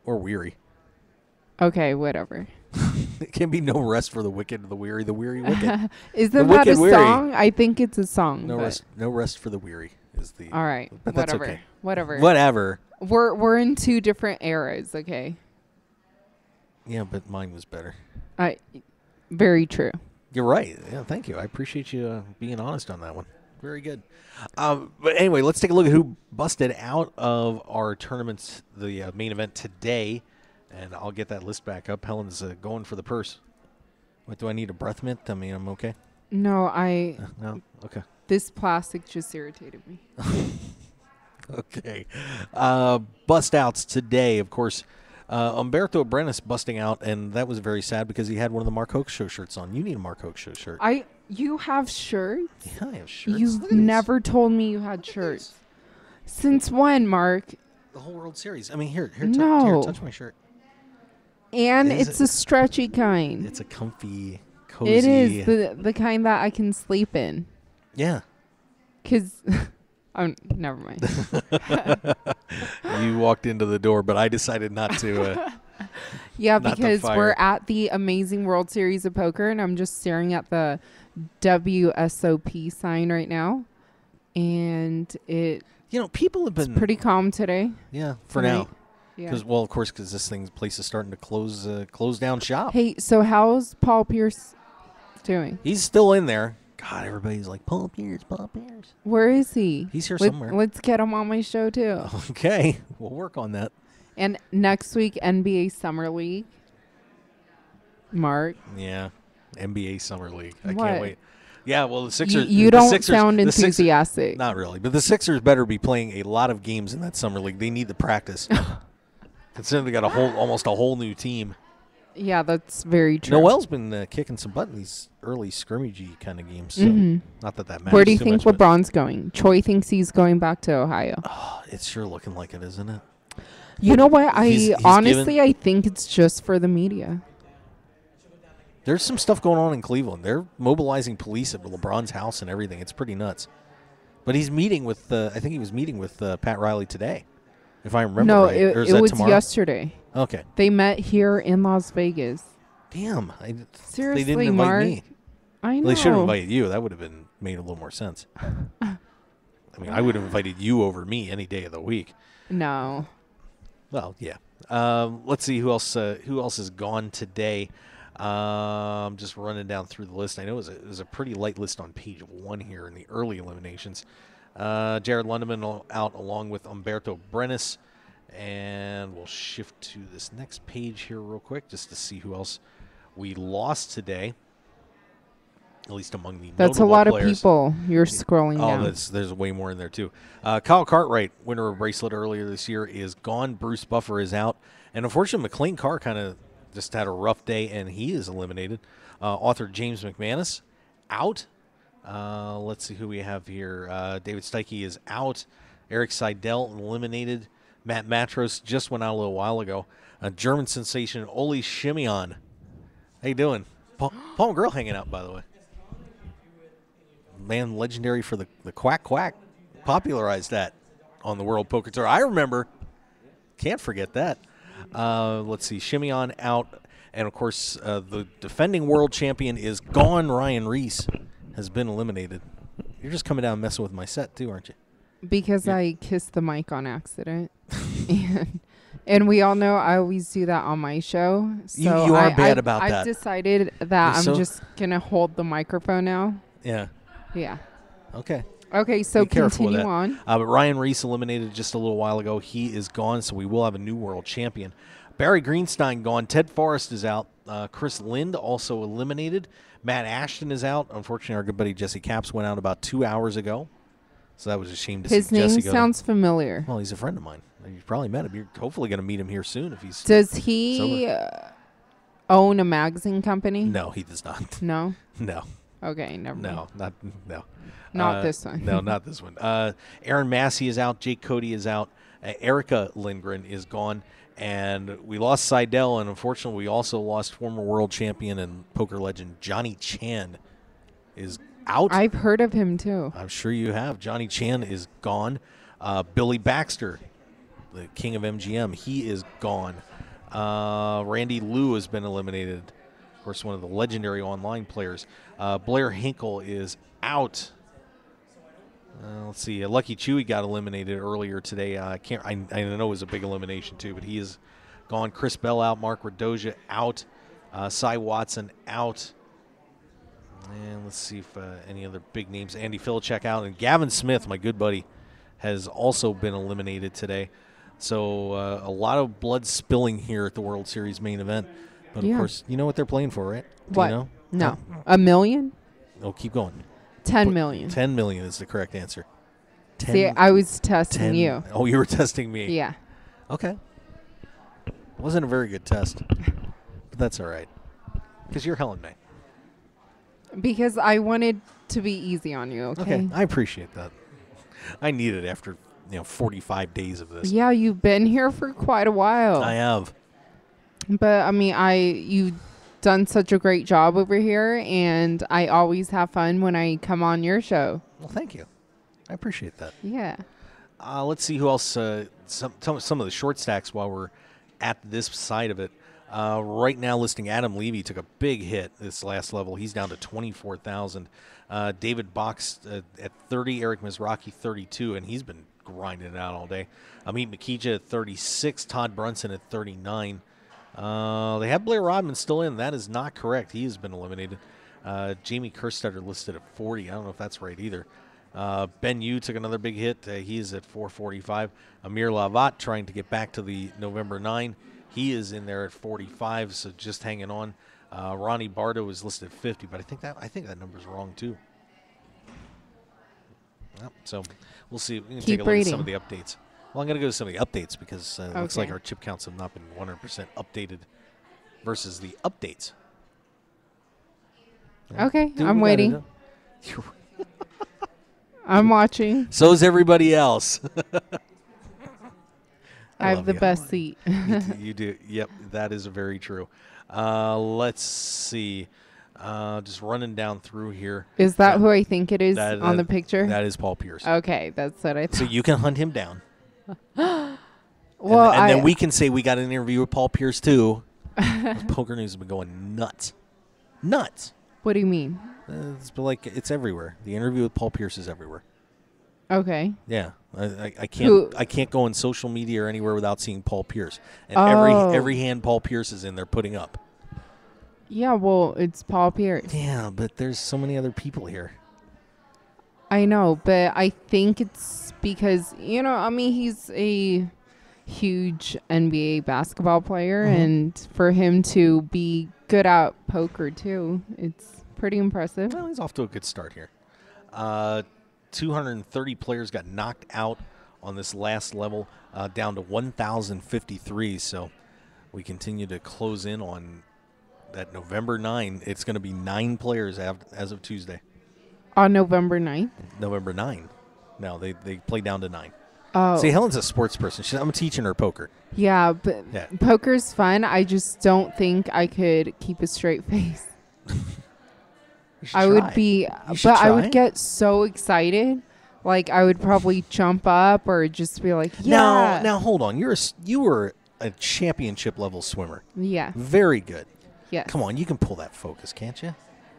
Or weary. Okay, whatever. It can be no rest for the wicked, the weary wicked. Isn't that a song? I think it's a song. No rest for the weary is the. All right, but whatever. That's okay. Whatever. We're in 2 different eras, okay? Yeah, but mine was better. Very true. You're right. Yeah, thank you. I appreciate you being honest on that one. Very good. But anyway, let's take a look at who busted out of our tournaments, the main event today. And I'll get that list back up. Helen's going for the purse. What, do I need a breath mint? I mean, I'm okay. No, no? Okay. This plastic just irritated me. Okay. Bust outs today, of course. Umberto Brenes busting out, and that was very sad because he had one of the Mark Hoke show shirts on. You need a Mark Hoke show shirt. You have shirts? Yeah, I have shirts. You've never told me you had shirts. Since when, Mark? The whole World Series. I mean, here, touch my shirt. And it's a stretchy kind. It's a comfy, cozy. It is the kind that I can sleep in. Yeah. Because, never mind. You walked into the door, but I decided not to. Yeah, because we're at the amazing World Series of Poker, and I'm just staring at the WSOP sign right now. And people have been pretty calm today. Yeah, for now. Yeah. Of course, because this place is starting to close down shop. Hey, so how's Paul Pierce doing? He's still in there. God, everybody's like, Paul Pierce. Where is he? He's here somewhere. Let's get him on my show, too. Okay, we'll work on that. And next week, NBA Summer League. Mark. Yeah, NBA Summer League. I What? can't wait. Yeah, well, the Sixers. You don't sound enthusiastic. Not really, but the Sixers better be playing a lot of games in that Summer League. They need the practice. Considering they got almost a whole new team. Yeah, that's very true. Noel's been kicking some butt in these early scrimmagey kind of games. So not that matters. Where do you think LeBron's going? Troy thinks he's going back to Ohio. Oh, it's sure looking like it, isn't it? You know what? I think it's just for the media. There's some stuff going on in Cleveland. They're mobilizing police at LeBron's house and everything. It's pretty nuts. But he's meeting with, I think he was meeting with Pat Riley today, if I remember No, right. Or is it that was tomorrow? yesterday. Okay. They met here in Las Vegas. Damn. Seriously, they didn't invite Mark. me. I know. Well, they should have invited you. That would have made a little more sense. I mean, I would have invited you over me any day of the week. No. Well, yeah. Let's see who else is gone today. Just running down through the list. I know it was a pretty light list on page 1 here in the early eliminations. Jared Lundeman out along with Umberto Brenes. And we'll shift to this next page here real quick just to see who else we lost today. At least among the That's a notable lot players. of people you're scrolling down. There's way more in there, too. Kyle Cartwright, winner of bracelet earlier this year, is gone. Bruce Buffer is out. And unfortunately, McLean Carr kind of just had a rough day, and he is eliminated. Author James McManus, out. Let's see who we have here. David Steike is out. Eric Seidel eliminated. Matt Matros just went out a little while ago. German sensation Oli Shimeon. How you doing? Paul McGrill hanging out, by the way. Man, legendary for the quack quack. Popularized that on the World Poker Tour. I remember. Can't forget that. Let's see. Shimeon out. And, of course, the defending world champion is gone. Ryan Reese has been eliminated. You're just coming down and messing with my set, too, aren't you? Because I kissed the mic on accident. And we all know I always do that on my show. So you are bad about that. I've decided that I'm just going to hold the microphone now. Yeah. Yeah. Okay. Okay, so continue on. But Ryan Reese eliminated just a little while ago. He is gone, so we will have a new world champion. Barry Greenstein gone. Ted Forrest is out. Chris Lind also eliminated. Matt Ashton is out. Unfortunately, our good buddy Jesse Capps went out about 2 hours ago. So that was a shame to see Jesse go. His name sounds familiar. Well, he's a friend of mine. You've probably met him. You're hopefully going to meet him here soon if he's Does he own a magazine company? No, he does not. No? No. Okay, never mind. No. Not this one. No, not this one. Aaron Massey is out. Jake Cody is out. Erica Lindgren is gone. And we lost Seidel, and unfortunately we also lost former world champion and poker legend Johnny Chan is out. I've heard of him, too. I'm sure you have. Johnny Chan is gone. Billy Baxter, the king of MGM, he is gone. Randy Liu has been eliminated. Of course, one of the legendary online players. Blair Hinkle is out. Let's see. Lucky Chewy got eliminated earlier today. I know it was a big elimination too, but he is gone. Chris Bell out. Mark Radoja out. Cy Watson out. And let's see if any other big names. Andy Filichek out, and Gavin Smith, my good buddy, has also been eliminated today. So a lot of blood spilling here at the World Series main event. But, of course, you know what they're playing for, right? What? Do you know? No. $1 million? Oh, keep going. 10 million. 10 million is the correct answer. See, I was testing you. Oh, you were testing me. Yeah. Okay. Wasn't a very good test. But that's all right. Because you're Helen May. Because I wanted to be easy on you, okay? I appreciate that. I need it after 45 days of this. Yeah, you've been here for quite a while. I have. But, I mean, you've done such a great job over here, and I always have fun when I come on your show. Well, thank you. I appreciate that. Yeah. Let's see who else. Some of the short stacks while we're at this side of it. Right now, listing Adam Levy took a big hit this last level. He's down to 24,000. David Box at 30, Eric Mizraki 32, and he's been grinding it out all day. Amit Makija at 36, Todd Brunson at 39. They have Blair Rodman still in. That is not correct. He has been eliminated. Jamie Kerstetter listed at 40. I don't know if that's right either. Ben Yu took another big hit. He is at 445. Amir Lavat trying to get back to the November 9. He is in there at 45, so just hanging on. Ronnie Bardo is listed at 50, but I think that number's wrong too. Well, so we'll see. We can take a look at some of the updates. Well, I'm going to go to some of the updates because it looks like our chip counts have not been 100% updated versus the updates. Okay, I'm waiting. I'm watching. So is everybody else. I have the best seat. You do. Yep, that is very true. Let's see. Just running down through here. Is that who I think it is on the picture? That is Paul Pierce. Okay, that's what I thought. So you can hunt him down. Well, and then we can say we got an interview with Paul Pierce, too. Poker News has been going nuts. Nuts. What do you mean? It's everywhere. The interview with Paul Pierce is everywhere. Okay. Yeah, I can't go on social media or anywhere without seeing Paul Pierce. And every hand Paul Pierce is in, they're putting up. Yeah, well, it's Paul Pierce. Yeah, but there's so many other people here. I know, but I think it's because, he's a huge NBA basketball player, and for him to be good at poker, too, it's pretty impressive. Well, he's off to a good start here. 230 players got knocked out on this last level, down to 1,053. So we continue to close in on that November 9. It's going to be 9 players as of Tuesday. On November 9th? November 9. Now they play down to 9. Oh. See, Helen's a sports person. I'm teaching her poker. Yeah, but poker's fun. I just don't think I could keep a straight face. I would be, but I would get so excited. Like, I would probably jump up or just be like, yeah. Now hold on. You were a championship level swimmer. Yeah. Very good. Yes. Come on, you can pull that focus, can't you?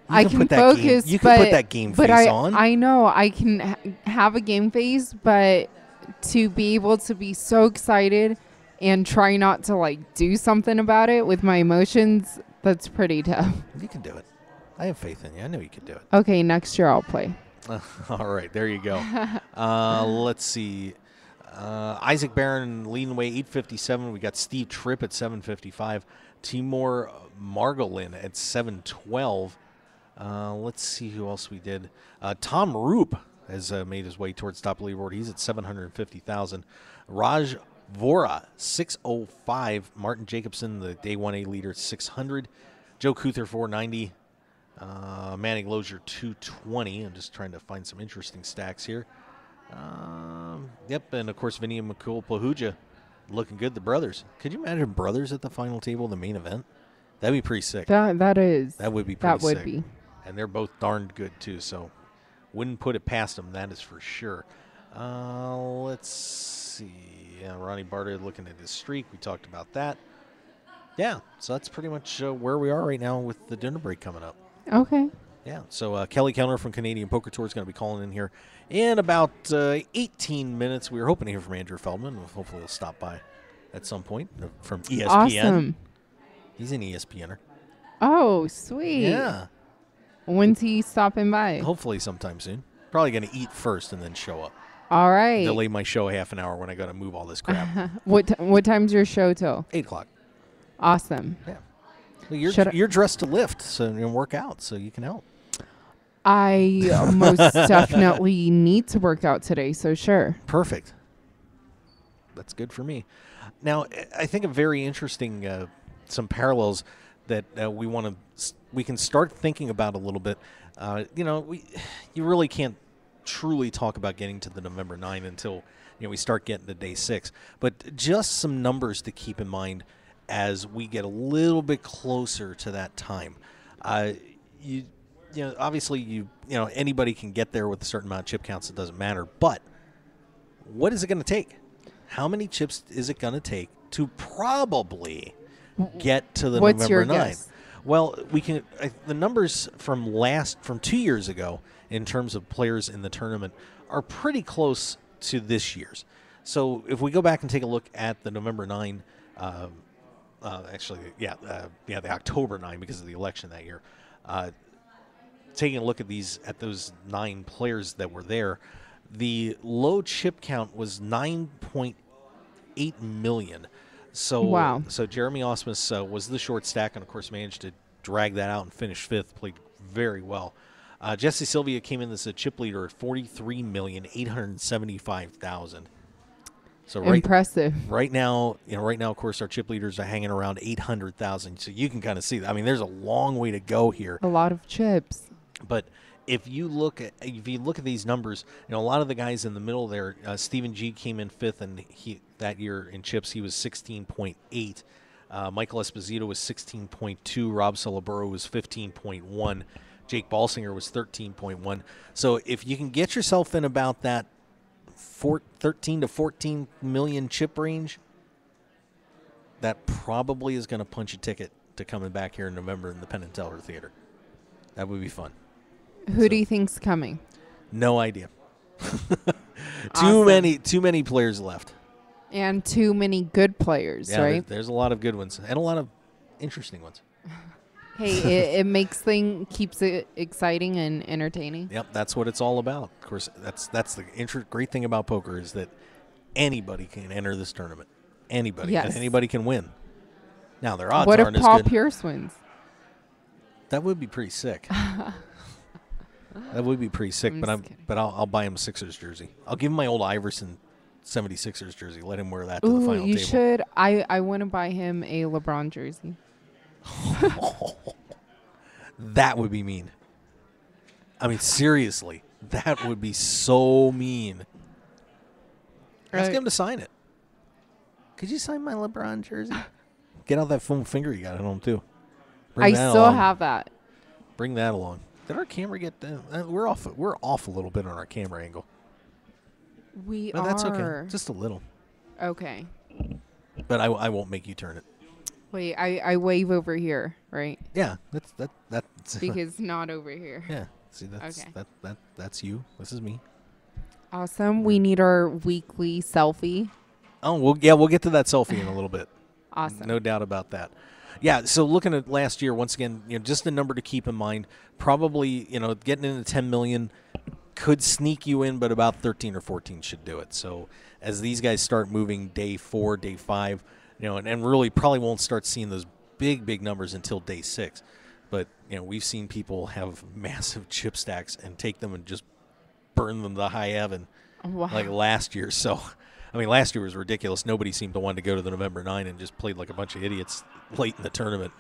I can focus, you can put that game face on. I know I can have a game face, but to be able to be so excited and try not to do something about it with my emotions, that's pretty tough. You can do it. I have faith in you. I know you can do it. Okay, next year I'll play. All right, there you go. Let's see. Isaac Barron leading away 857. We got Steve Tripp at 755. Timur Margolin at 712. Let's see who else we did. Tom Roop has made his way towards top of the leaderboard. He's at 750,000. Raj Vora, 605. Martin Jacobson, the day 1A leader, at 600. Joe Kuther, 490. Manning Lozier, 220. I'm just trying to find some interesting stacks here. Yep, and of course, Vinny and McCool Plahuja looking good, the brothers. Could you imagine brothers at the final table, the main event? That'd be pretty sick. That would be pretty sick. And they're both darned good, too, so wouldn't put it past them, that is for sure. Let's see. Yeah, Ronnie Barter looking at his streak. We talked about that. Yeah, so that's pretty much where we are right now with the dinner break coming up. Okay. Yeah, so Kelly Kellner from Canadian Poker Tour is going to be calling in here in about 18 minutes. We were hoping to hear from Andrew Feldman. Hopefully he'll stop by at some point from ESPN. Awesome. He's an ESPNer. Oh, sweet. Yeah. When's he stopping by? Hopefully sometime soon. Probably going to eat first and then show up. All right. Delay my show half an hour when I got to move all this crap. What time's your show till? 8 o'clock. Awesome. Yeah. Well, you're dressed to lift and work out, so you can help. I most definitely need to work out today, so sure. Perfect. That's good for me. Now, I think a very interesting some parallels that we can start thinking about a little bit. You really can't truly talk about getting to the November 9 until we start getting to day 6. But just some numbers to keep in mind as we get a little bit closer to that time. Obviously anybody can get there with a certain amount of chip counts. It doesn't matter. But what is it going to take? How many chips is it going to take to probably get to the What's November your 9? Guess? Well, we can. The numbers from 2 years ago in terms of players in the tournament are pretty close to this year's. So if we go back and take a look at the November 9, the October 9 because of the election that year. Taking a look at those 9 players that were there, the low chip count was 9.8 million. So wow. So Jeremy Osmus was the short stack and of course managed to drag that out and finish 5th. Played very well. Jesse Sylvia came in as a chip leader at 43,875,000. So impressive. Right now, of course, our chip leaders are hanging around 800,000. So you can kind of see that. I mean, there's a long way to go here. A lot of chips. But if you look at these numbers, a lot of the guys in the middle there, Stephen G came in 5th, and that year in chips he was 16.8. Michael Esposito was 16.2. Rob Soliboro was 15.1. Jake Balsinger was 13.1. So if you can get yourself in about that 13 to 14 million chip range, that probably is going to punch a ticket to coming back here in November in the Penn and Teller Theater. That would be fun. Who do you think's coming? No idea. Awesome. Too many players left. And too many good players, Yeah, right? there's a lot of good ones and a lot of interesting ones. Hey, it keeps it exciting and entertaining. Yep, that's what it's all about. Of course, that's the great thing about poker is that anybody can enter this tournament. Anybody. Yes. And anybody can win. Now, their odds What if aren't as Paul good. Pierce wins? That would be pretty sick. That would be pretty sick, but I'll buy him a Sixers jersey. I'll give him my old Iverson 76ers jersey. Let him wear that to the final table. You should. I want to buy him a LeBron jersey. That would be mean. I mean, seriously, that would be so mean. Ask him to sign it. Could you sign my LeBron jersey? Get out that foam finger you got at home, too. I still have that. Bring that along. Did our camera get we're off a little bit on our camera angle. But that's okay. Just a little. Okay. But I won't make you turn it. Wait, I wave over here, right? Yeah, that's because not over here. Yeah. See, that's you. This is me. Awesome. We need our weekly selfie. Oh, we'll get to that selfie in a little bit. Awesome. No doubt about that. Yeah, so looking at last year, once again, just the number to keep in mind, probably, getting into 10 million could sneak you in, but about 13 or 14 should do it. So as these guys start moving day 4, day 5, and really probably won't start seeing those big numbers until day 6. But, we've seen people have massive chip stacks and take them and just burn them to high heaven like last year. So, I mean, last year was ridiculous. Nobody seemed to want to go to the November 9 and just played like a bunch of idiots late in the tournament.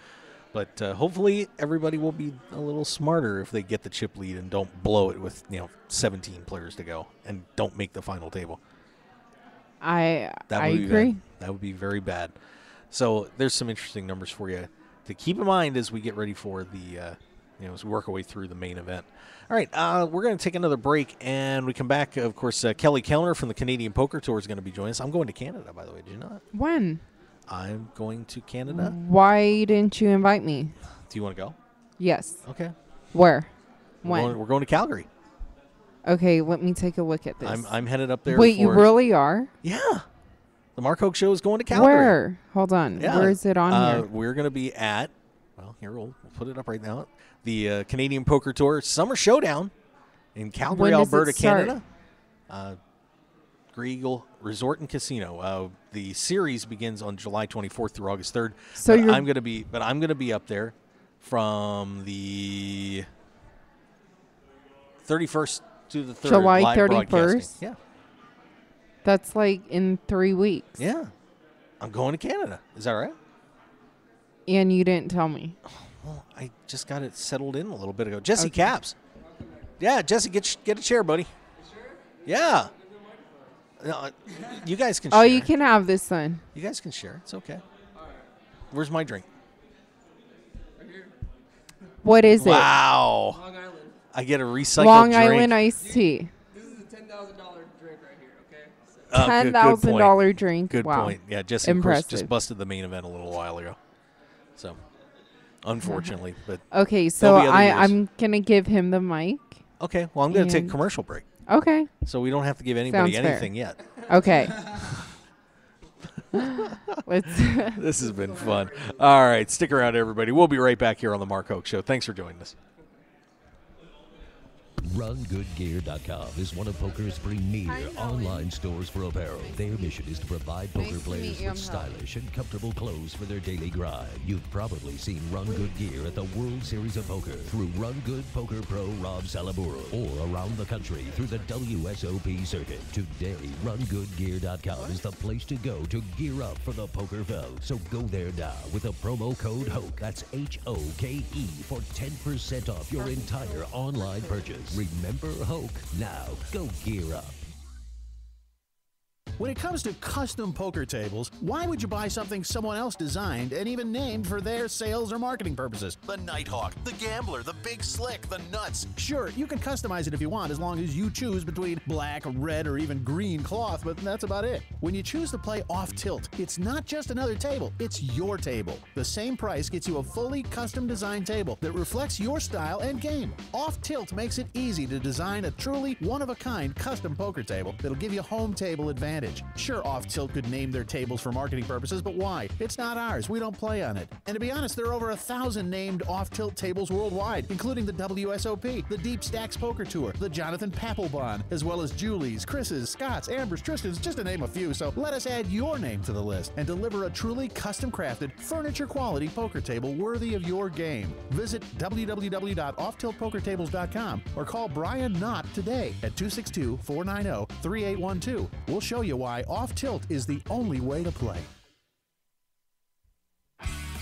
But hopefully everybody will be a little smarter if they get the chip lead and don't blow it with 17 players to go and don't make the final table. I agree. That would be very bad. So there's some interesting numbers for you to keep in mind as we get ready for the as we work our way through the main event. All right, we're going to take another break, and we come back. Of course, Kelly Kellner from the Canadian Poker Tour is going to be joining us. I'm going to Canada, by the way. Did you know that? When? I'm going to Canada. Why didn't you invite me? Do you want to go? Yes. Okay. Where? When? We're going to Calgary. Okay, let me take a look at this. I'm headed up there. Wait, you really are? Yeah. The Mark Hoke Show is going to Calgary. Where? Hold on. Yeah. Where is it on here? We're going to be at, here, we'll put it up right now. The Canadian Poker Tour Summer Showdown in Calgary, Alberta, Canada. Grey Eagle Resort and Casino. The series begins on July 24th through August 3rd. So I'm going to be up there from the 31st to the 3rd. July live 31st. Yeah. That's like in 3 weeks. Yeah. I'm going to Canada. Is that right? And you didn't tell me. Well, I just got it settled in a little bit ago. Jesse Caps. Yeah, Jesse, get a chair, buddy. Sure? Yeah. No, you guys can share. Oh, you can have this one. You guys can share. It's okay. Where's my drink? Right here. What is it? Wow. Long Island. I get a recycled Long drink. Island iced tea. This is a $10,000 drink right here, okay? So. $10,000 drink. Good wow. point. Yeah, Jesse, of Impressive. course, just busted the main event a little while ago. So, unfortunately. But okay, so I'm going to give him the mic. Okay, well, I'm going to take a commercial break. Okay. So we don't have to give anybody anything yet. Okay. This has been fun. All right, stick around, everybody. We'll be right back here on the Mark Hoke Show. Thanks for joining us. RunGoodGear.com is one of poker's premier online stores for apparel. Their mission is to provide poker players with stylish and comfortable clothes for their daily grind. You've probably seen Run Good Gear at the World Series of Poker through Run Good Poker Pro Rob Salaburo, or around the country through the WSOP circuit. Today, RunGoodGear.com is the place to go to gear up for the poker felt. So go there now with the promo code HOKE. That's HOKE for 10% off your entire online purchase. Remember Hoke. Now, go gear up. When it comes to custom poker tables, why would you buy something someone else designed and even named for their sales or marketing purposes? The Nighthawk, the Gambler, the Big Slick, the Nuts. Sure, you can customize it if you want, as long as you choose between black, red, or even green cloth, but that's about it. When you choose to play off tilt, it's not just another table, it's your table. The same price gets you a fully custom designed table that reflects your style and game. Off tilt makes it easy to design a truly one-of-a-kind custom poker table that'll give you home table advantage. Sure, Off Tilt could name their tables for marketing purposes, but why? It's not ours. We don't play on it. And to be honest, there are over 1,000 named Off Tilt tables worldwide, including the WSOP, the Deep Stacks Poker Tour, the Jonathan Papelbon, as well as Julie's, Chris's, Scott's, Amber's, Tristan's, just to name a few. So let us add your name to the list and deliver a truly custom-crafted, furniture-quality poker table worthy of your game. Visit www.offtiltpokertables.com or call Brian Knott today at 262-490-3812. We'll show you why Off Tilt is the only way to play.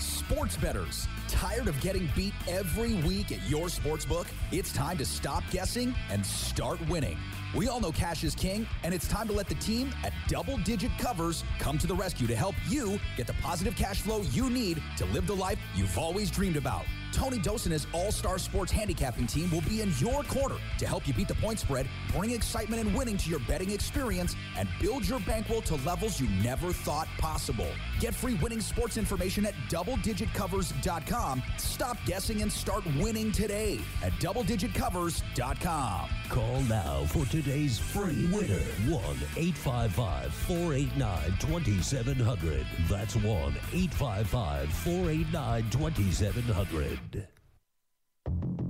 Sports bettors, tired of getting beat every week at your sportsbook? It's time to stop guessing and start winning. We all know cash is king, and it's time to let the team at Double Digit Covers come to the rescue to help you get the positive cash flow you need to live the life you've always dreamed about. Tony Dos and his all-star sports handicapping team will be in your corner to help you beat the point spread, bring excitement and winning to your betting experience, and build your bankroll to levels you never thought possible. Get free winning sports information at doubledigitcovers.com. Stop guessing and start winning today at doubledigitcovers.com. Call now for today's free winner. 1-855-489-2700. That's 1-855-489-2700.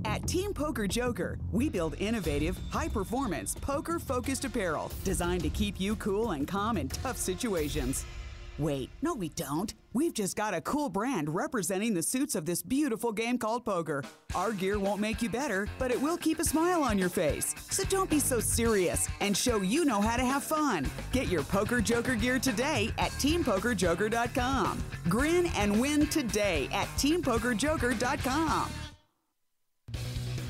At Team Poker Joker, we build innovative, high-performance, poker-focused apparel designed to keep you cool and calm in tough situations. Wait, no we don't. We've just got a cool brand representing the suits of this beautiful game called poker. Our gear won't make you better, but it will keep a smile on your face. So don't be so serious and show you know how to have fun. Get your Poker Joker gear today at TeamPokerJoker.com. Grin and win today at TeamPokerJoker.com.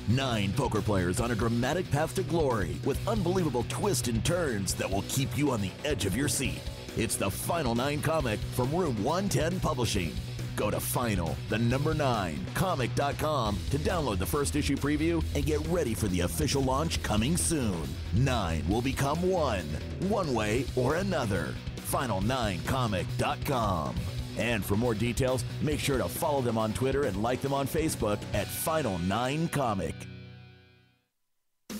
9 poker players on a dramatic path to glory with unbelievable twists and turns that will keep you on the edge of your seat. It's the Final 9 comic from Room 110 Publishing. Go to final9comic.com to download the first issue preview and get ready for the official launch coming soon. 9 will become 1, one way or another. Final9comic.com. And for more details, make sure to follow them on Twitter and like them on Facebook at Final 9 Comic.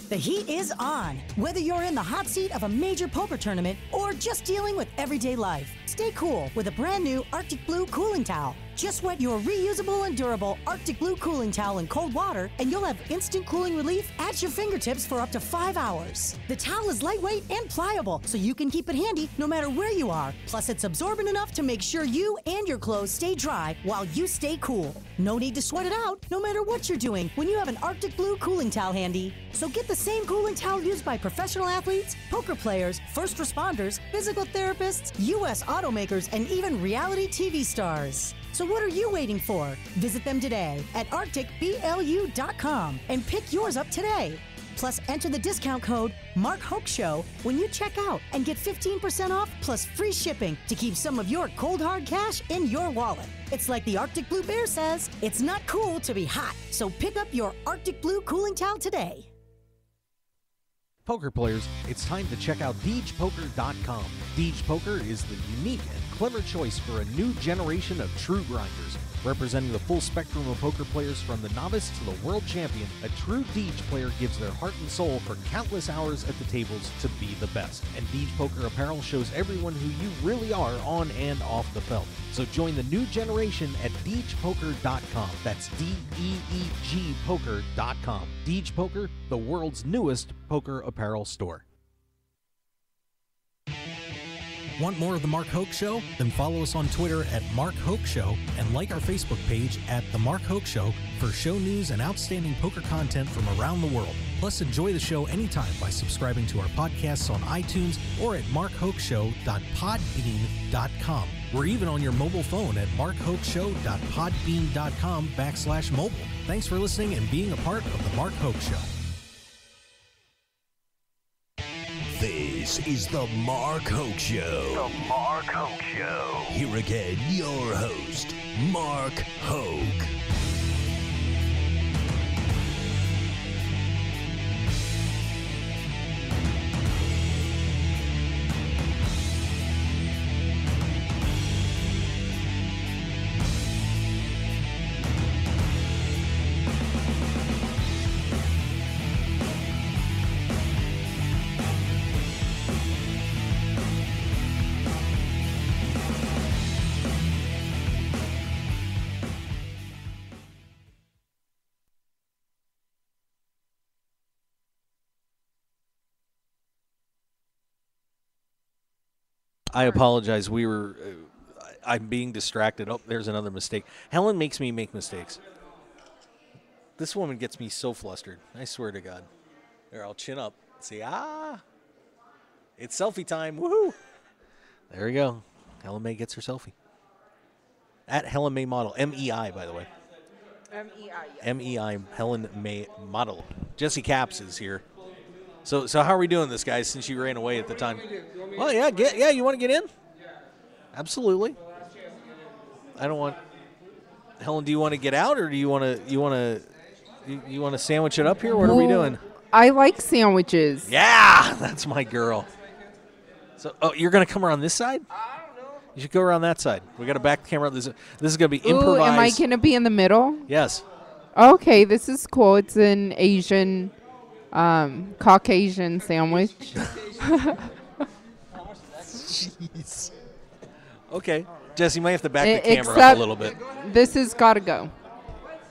The heat is on. Whether you're in the hot seat of a major poker tournament or just dealing with everyday life, stay cool with a brand new Arctic Blue cooling towel. Just wet your reusable and durable Arctic Blue cooling towel in cold water and you'll have instant cooling relief at your fingertips for up to 5 hours. The towel is lightweight and pliable, so you can keep it handy no matter where you are. Plus, it's absorbent enough to make sure you and your clothes stay dry while you stay cool. No need to sweat it out no matter what you're doing when you have an Arctic Blue cooling towel handy. So get the same cooling towel used by professional athletes, poker players, first responders, physical therapists, U.S. automakers, and even reality TV stars. So what are you waiting for? Visit them today at arcticblu.com and pick yours up today. Plus, enter the discount code MarkHokeShow when you check out and get 15% off plus free shipping to keep some of your cold hard cash in your wallet. It's like the Arctic Blue Bear says, it's not cool to be hot. So pick up your Arctic Blue cooling towel today. Poker players, it's time to check out DeegePoker.com. Deege Poker is the unique and clever choice for a new generation of true grinders. Representing the full spectrum of poker players from the novice to the world champion, a true Deege player gives their heart and soul for countless hours at the tables to be the best. And Deege Poker apparel shows everyone who you really are on and off the felt. So join the new generation at DeegePoker.com. That's DEEG Poker.com. Deege Poker, the world's newest poker apparel store. Want more of The Mark Hoke Show? Then follow us on Twitter at Mark Hoke Show and like our Facebook page at The Mark Hoke Show for show news and outstanding poker content from around the world. Plus, enjoy the show anytime by subscribing to our podcasts on iTunes or at markhokeshow.podbean.com. We're even on your mobile phone at markhokeshow.podbean.com/mobile. Thanks for listening and being a part of The Mark Hoke Show. This This is the Mark Hoke Show. The Mark Hoke Show. Here again, your host, Mark Hoke. I apologize. I'm being distracted. Oh, there's another mistake. Helen makes me make mistakes. This woman gets me so flustered. I swear to God. There, I'll chin up. See, it's selfie time. Woohoo! There we go. Helen May gets her selfie. At Helen May Model. MEI, by the way. MEI. MEI, Helen May Model. Jesse Capps is here. So how are we doing this, guys, since you ran away at the time? Well, yeah, you want to get in? Absolutely. I don't want Helen, do you want to get out or do you want to sandwich it up here? What are we doing? I like sandwiches. Yeah, that's my girl. So, you're going to come around this side? I don't know. You should go around that side. We got to back the camera up. This is going to be improvised. Am I going to be in the middle? Yes. Okay, this is cool. It's an Asian Caucasian sandwich. Jeez. Okay. Jesse, you might have to back the camera up a little bit. This has got to go.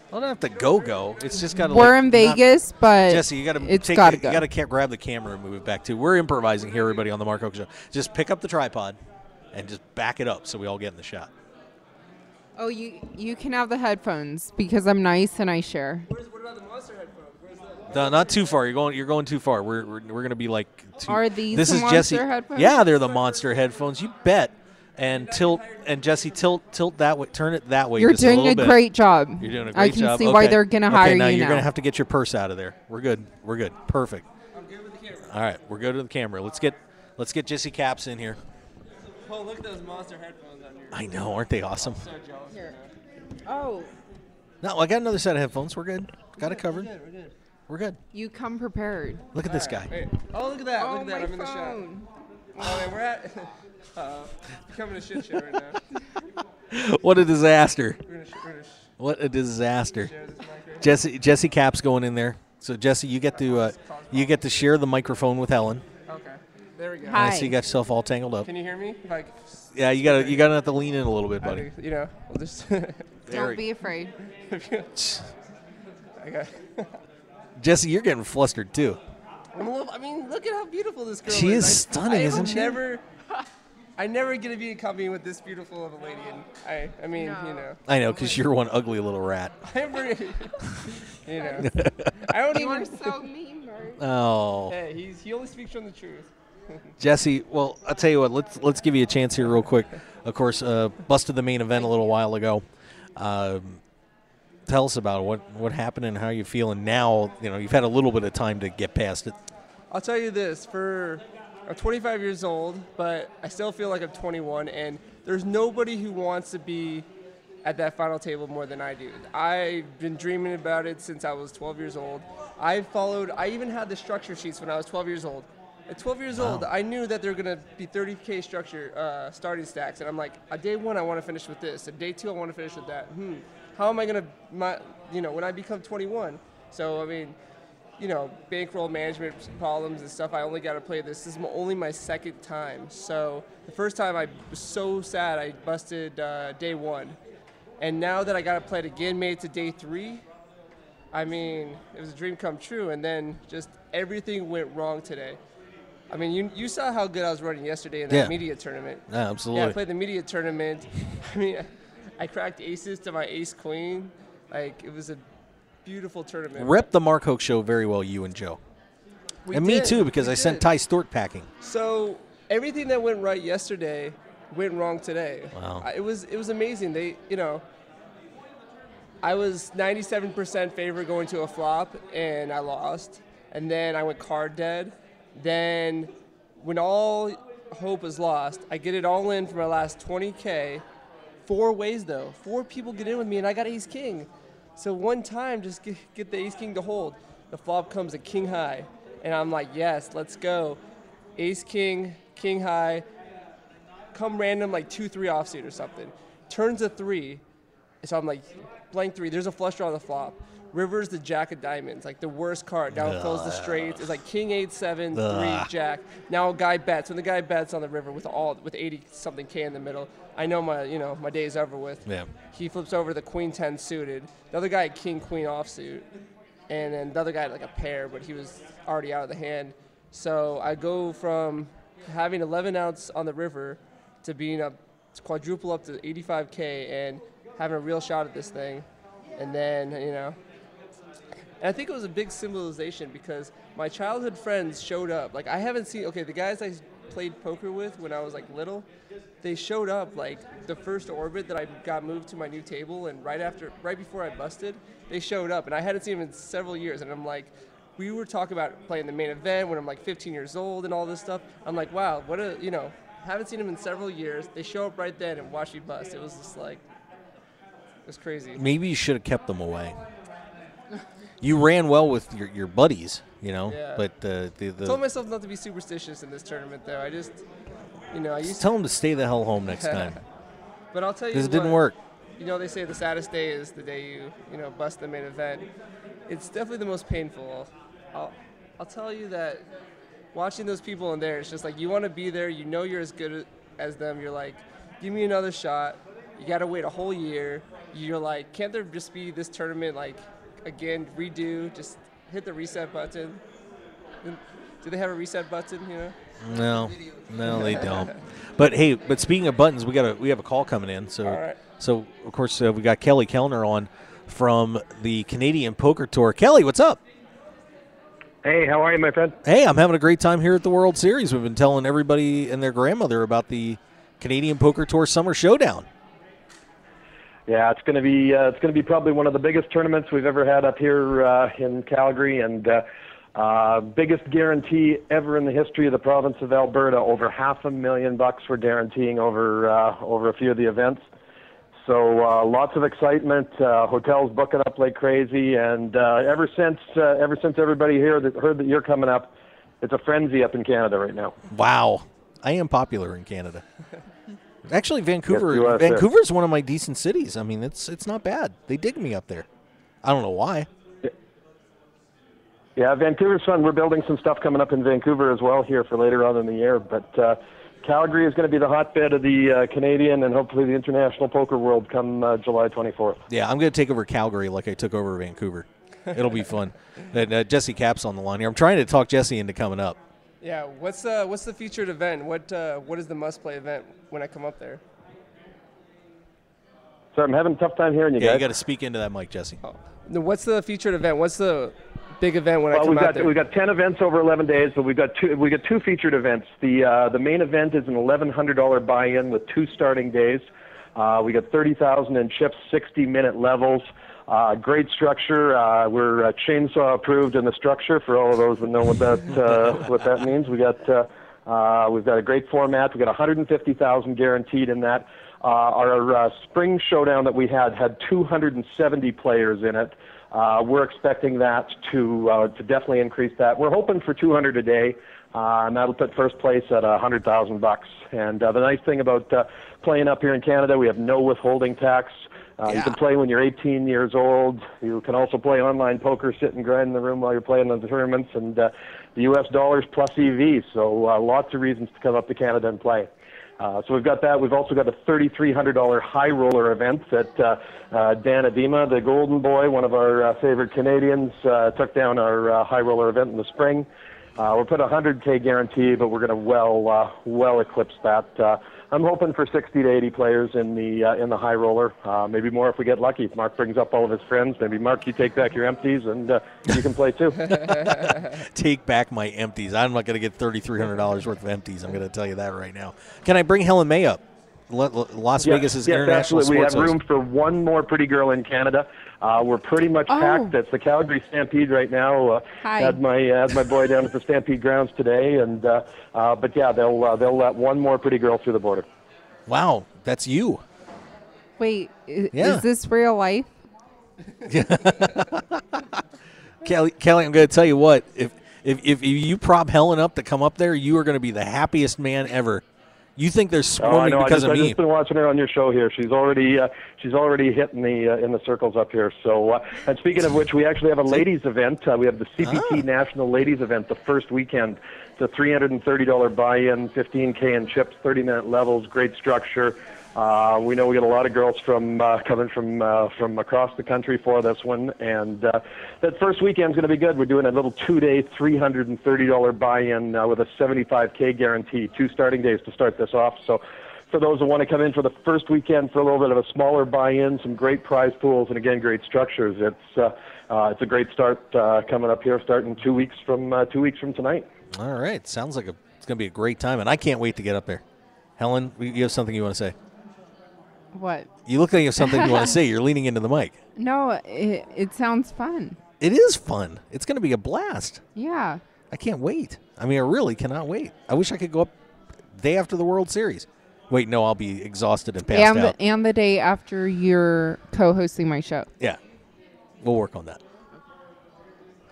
I don't have to go. It's just got to. We're in Vegas, but Jesse, you got to. It's got to go. You got to grab the camera and move it back too. We're improvising here, everybody on the Mark Hoke Show. Just pick up the tripod, and just back it up so we all get in the shot. Oh, you can have the headphones because I'm nice and I share. What about the monster headphones? No, not too far. You're going too far. We're gonna be like. Are these this the is monster Jesse. headphones? Yeah, they're the monster headphones. You bet. And Jesse, tilt that way. Turn it that way. You're just doing a a bit. great job. You're doing a great job. I can see why they're gonna hire now you you're now. gonna have to get your purse out of there. We're good. Perfect. I'm good with the camera. All right, we're good with the camera. Let's get Jesse Capps in here. Oh, look at those monster headphones on your. I know, aren't they awesome? I'm so jealous. Here. Oh. No, I got another set of headphones. We're good. Got it covered. We're good. You come prepared. Look at this guy. Wait. Oh, look at that. Oh, Look at that. my I'm in the shot. phone. Oh, man, we're at. Becoming a shit show right now. What a disaster. We're gonna What a disaster. share this mic right Jesse Capps going in there. So Jesse, you get to share the microphone with Helen. Okay. There we go. Hi. I see you got yourself all tangled up. Can you hear me? Like. Yeah, you gotta have to lean in a little bit, buddy. You know, we'll just. Don't be afraid. I got. Jesse, you're getting flustered too. I mean, look at how beautiful this girl is. She is stunning, isn't she? I never get to be in company with this beautiful of a lady, and I mean, you know. I know, because you're one ugly little rat. I'm pretty, you know. I don't You even. are so mean, Mark. Oh. Hey, he only speaks from the truth. Jesse, well, I'll tell you what. Let's give you a chance here, real quick. Of course, busted the main event a little while ago. Tell us about it. What happened and how you feeling now. You know, you've had a little bit of time to get past it. I'll tell you this: I'm 25 years old, but I still feel like I'm 21, and there's nobody who wants to be at that final table more than I do. I've been dreaming about it since I was 12 years old. I even had the structure sheets when I was 12 years old. At 12 years old, I knew that there were going to be 30K structure starting stacks, and I'm like, at day one, I want to finish with this. At day two, I want to finish with that. How am I going to, when I become 21? So, I mean, bankroll management problems and stuff, I only got to play this. This is only my second time. So the first time I was so sad, I busted day one. And now that I got to play it again, made it to day three, I mean, it was a dream come true. And then just everything went wrong today. I mean, you saw how good I was running yesterday in that media tournament. Yeah, absolutely. Yeah, I played the media tournament. I mean, I cracked aces to my ace queen. Like, it was a beautiful tournament. Rep the Mark Hoke Show very well, you and Joe. Me too, because I sent Ty Stewart packing. So everything that went right yesterday went wrong today. Wow. It was amazing. I was 97% favorite going to a flop, and I lost. And then I went card dead. Then when all hope is lost, I get it all in for my last 20K. 4 ways, though. 4 people get in with me, and I got ace-king. So one time, just get the ace-king to hold. The flop comes a king high, and I'm like, yes, let's go. Ace-king, king high, come random like 2-3 offsuit or something. Turns a 3, so I'm like, blank 3. There's a flush draw on the flop. River's the jack of diamonds, like the worst card. Now it fills the straights. It's like king 8-7, 3 jack. Now a guy bets. When the guy bets on the river with 80 something K in the middle, I know my day's over with. Yeah. He flips over the queen 10 suited. The other guy had king queen offsuit, and then the other guy had like a pair, but he was already out of the hand. So I go from having 11 outs on the river to being a quadruple up to 85K and having a real shot at this thing, and then And I think it was a big symbolization because my childhood friends showed up. Like, I haven't seen, the guys I played poker with when I was like little, they showed up like the first orbit that I got moved to my new table, and right before I busted, they showed up, and I hadn't seen them in several years. And I'm like, we were talking about playing the main event when I'm like 15 years old and all this stuff. I'm like, wow, haven't seen them in several years. They show up right then and watch me bust. It was just like, it was crazy. Maybe you should have kept them away. You ran well with your buddies, Yeah. but the told myself not to be superstitious in this tournament, though. I just, I used tell them to stay the hell home next time. But I'll tell you, because it didn't work. They say the saddest day is the day you bust the main event. It's definitely the most painful. I'll tell you that watching those people in there, it's just like you want to be there. You know you're as good as them. You're like, give me another shot. You got to wait a whole year. You're like, can't there just be this tournament like? Again, redo, just hit the reset button. Do they have a reset button, No, they don't. But hey, speaking of buttons, we have a call coming in. So, all right. So of course we got Kelly Kellner on from the Canadian Poker Tour. Kelly, what's up? Hey, how are you, my friend? Hey, I'm having a great time here at the World Series. We've been telling everybody and their grandmother about the Canadian Poker Tour Summer Showdown. Yeah, it's going to be probably one of the biggest tournaments we've ever had up here in Calgary, and biggest guarantee ever in the history of the province of Alberta. Over $500,000 we're guaranteeing over a few of the events. So lots of excitement. Hotels booking up like crazy, and ever since everybody here heard that you're coming up, it's a frenzy up in Canada right now. Wow, I am popular in Canada. Actually, Vancouver. Yes, Vancouver's one of my decent cities. I mean, it's not bad. They dig me up there. I don't know why. Yeah, Vancouver's fun. We're building some stuff coming up in Vancouver as well here for later on in the year. But Calgary is going to be the hotbed of the Canadian and hopefully the international poker world come July 24th. Yeah, I'm going to take over Calgary like I took over Vancouver. It'll be fun. Jesse Cap's on the line here. I'm trying to talk Jesse into coming up. Yeah, what's the featured event? What is the must-play event when I come up there? Sorry, I'm having a tough time hearing you guys. Yeah, you got to speak into that mic, Jesse. Oh. No, what's the featured event? What's the big event when I come out there? We've got 10 events over 11 days, but we got two featured events. The main event is an $1,100 buy-in with 2 starting days. We got 30,000 in chips, 60-minute levels. Great structure. We're chainsaw approved in the structure for all of those that know what that means. We've got a great format. We got 150,000 guaranteed in that. Our spring showdown that we had 270 players in it. We're expecting that to definitely increase that. We're hoping for 200 a day, and that'll put first place at $100,000. And the nice thing about playing up here in Canada, we have no withholding tax. You can play when you're 18 years old. You can also play online poker, sit and grind in the room while you're playing in the tournaments, and the U.S. dollars plus EV. So lots of reasons to come up to Canada and play. So we've got that. We've also got a $3,300 high roller event that Dan Adema, the Golden Boy, one of our favorite Canadians, took down our high roller event in the spring. We're put a 100K guarantee, but we're going to well eclipse that. I'm hoping for 60 to 80 players in the high roller, maybe more if we get lucky. If Mark brings up all of his friends, maybe Mark, you take back your empties and you can play too. Take back my empties. I'm not going to get $3,300 worth of empties. I'm going to tell you that right now. Can I bring Helen May up? Las Vegas is international absolutely. sports We have room host. for one more pretty girl in Canada. We're pretty much packed. It's the Calgary Stampede right now. Hi. Had my boy down at the Stampede grounds today, and but yeah, they'll let one more pretty girl through the border. Wow, that's you. Wait, Yeah. is this real life? Kelly, I'm going to tell you what. If you prop Helen up to come up there, you are going to be the happiest man ever. You think they're swarming because of me? I've just been watching her on your show here. She's already hitting in the circles up here. So, and speaking of which, we actually have a ladies event. We have the CPT National Ladies event the first weekend. It's a $330 buy-in, 15K in chips, 30-minute levels, great structure. We know we get a lot of girls coming from across the country for this one, and that first weekend's going to be good. We're doing a little 2-day, $330 buy-in with a 75K guarantee, 2 starting days to start this off. So, for those who want to come in for the first weekend for a little bit of a smaller buy-in, some great prize pools, and again, great structures. It's a great start coming up here, starting 2 weeks from tonight. All right, sounds like it's going to be a great time, and I can't wait to get up there. Helen, you have something you want to say? What? You look like you have something you want to say. You're leaning into the mic. No, it sounds fun. It is fun. It's going to be a blast. Yeah. I can't wait. I mean, I really cannot wait. I wish I could go up day after the World Series. Wait, no, I'll be exhausted and passed out. And the day after you're co-hosting my show. Yeah. We'll work on that.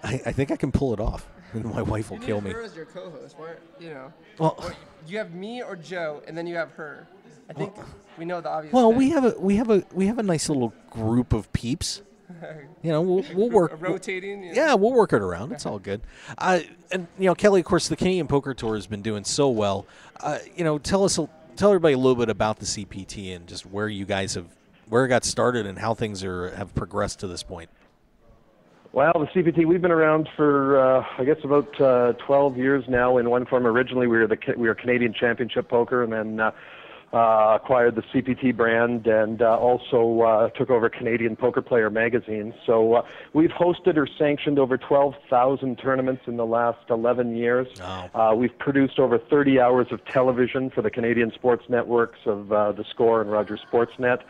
I think I can pull it off. My wife will kill me. Her as your co-host, Well, you have me or Joe, and then you have her. I think we know the obvious. Well, thing. we have a nice little group of peeps. We'll work rotating. Yeah, we'll work it around. It's all good. And Kelly, of course, the Canadian Poker Tour has been doing so well. Tell everybody a little bit about the CPT and just where it got started and how things have progressed to this point. Well, the CPT, we've been around for, I guess, about 12 years now in one form. Originally, we were Canadian Championship Poker, and then acquired the CPT brand, and also took over Canadian Poker Player magazine. So we've hosted or sanctioned over 12,000 tournaments in the last 11 years. Wow. We've produced over 30 hours of television for the Canadian sports networks of The Score and Rogers Sportsnet.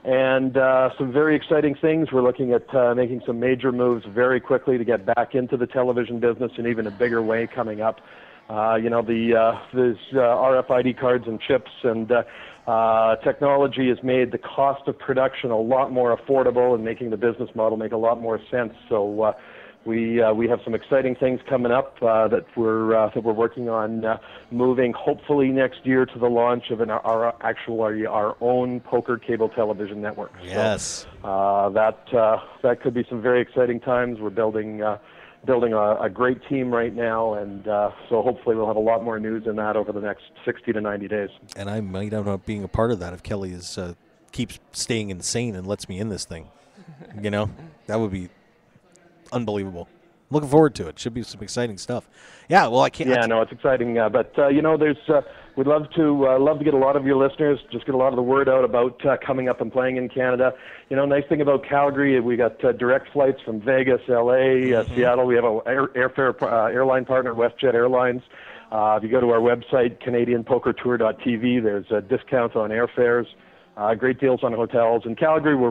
And some very exciting things. We're looking at making some major moves very quickly to get back into the television business in even a bigger way coming up. There's RFID cards and chips, and technology has made the cost of production a lot more affordable and making the business model make a lot more sense. So we have some exciting things coming up that we're working on moving hopefully next year to the launch of our own poker cable television network. Yes. So, that could be some very exciting times. We're building a great team right now, and so hopefully we'll have a lot more news in that over the next 60 to 90 days. And I might end up being a part of that if Kelly keeps staying insane and lets me in this thing. That would be unbelievable. Looking forward to it. Should be some exciting stuff. Yeah, well, I can't. Yeah, no, it's exciting. But there's we'd love to get a lot of your listeners, just get a lot of the word out about coming up and playing in Canada. Nice thing about Calgary, we got direct flights from Vegas, LA, Seattle. We have a airline partner, WestJet Airlines. If you go to our website, CanadianPokerTour.tv, there's a discount on airfares. Great deals on hotels. In Calgary, we're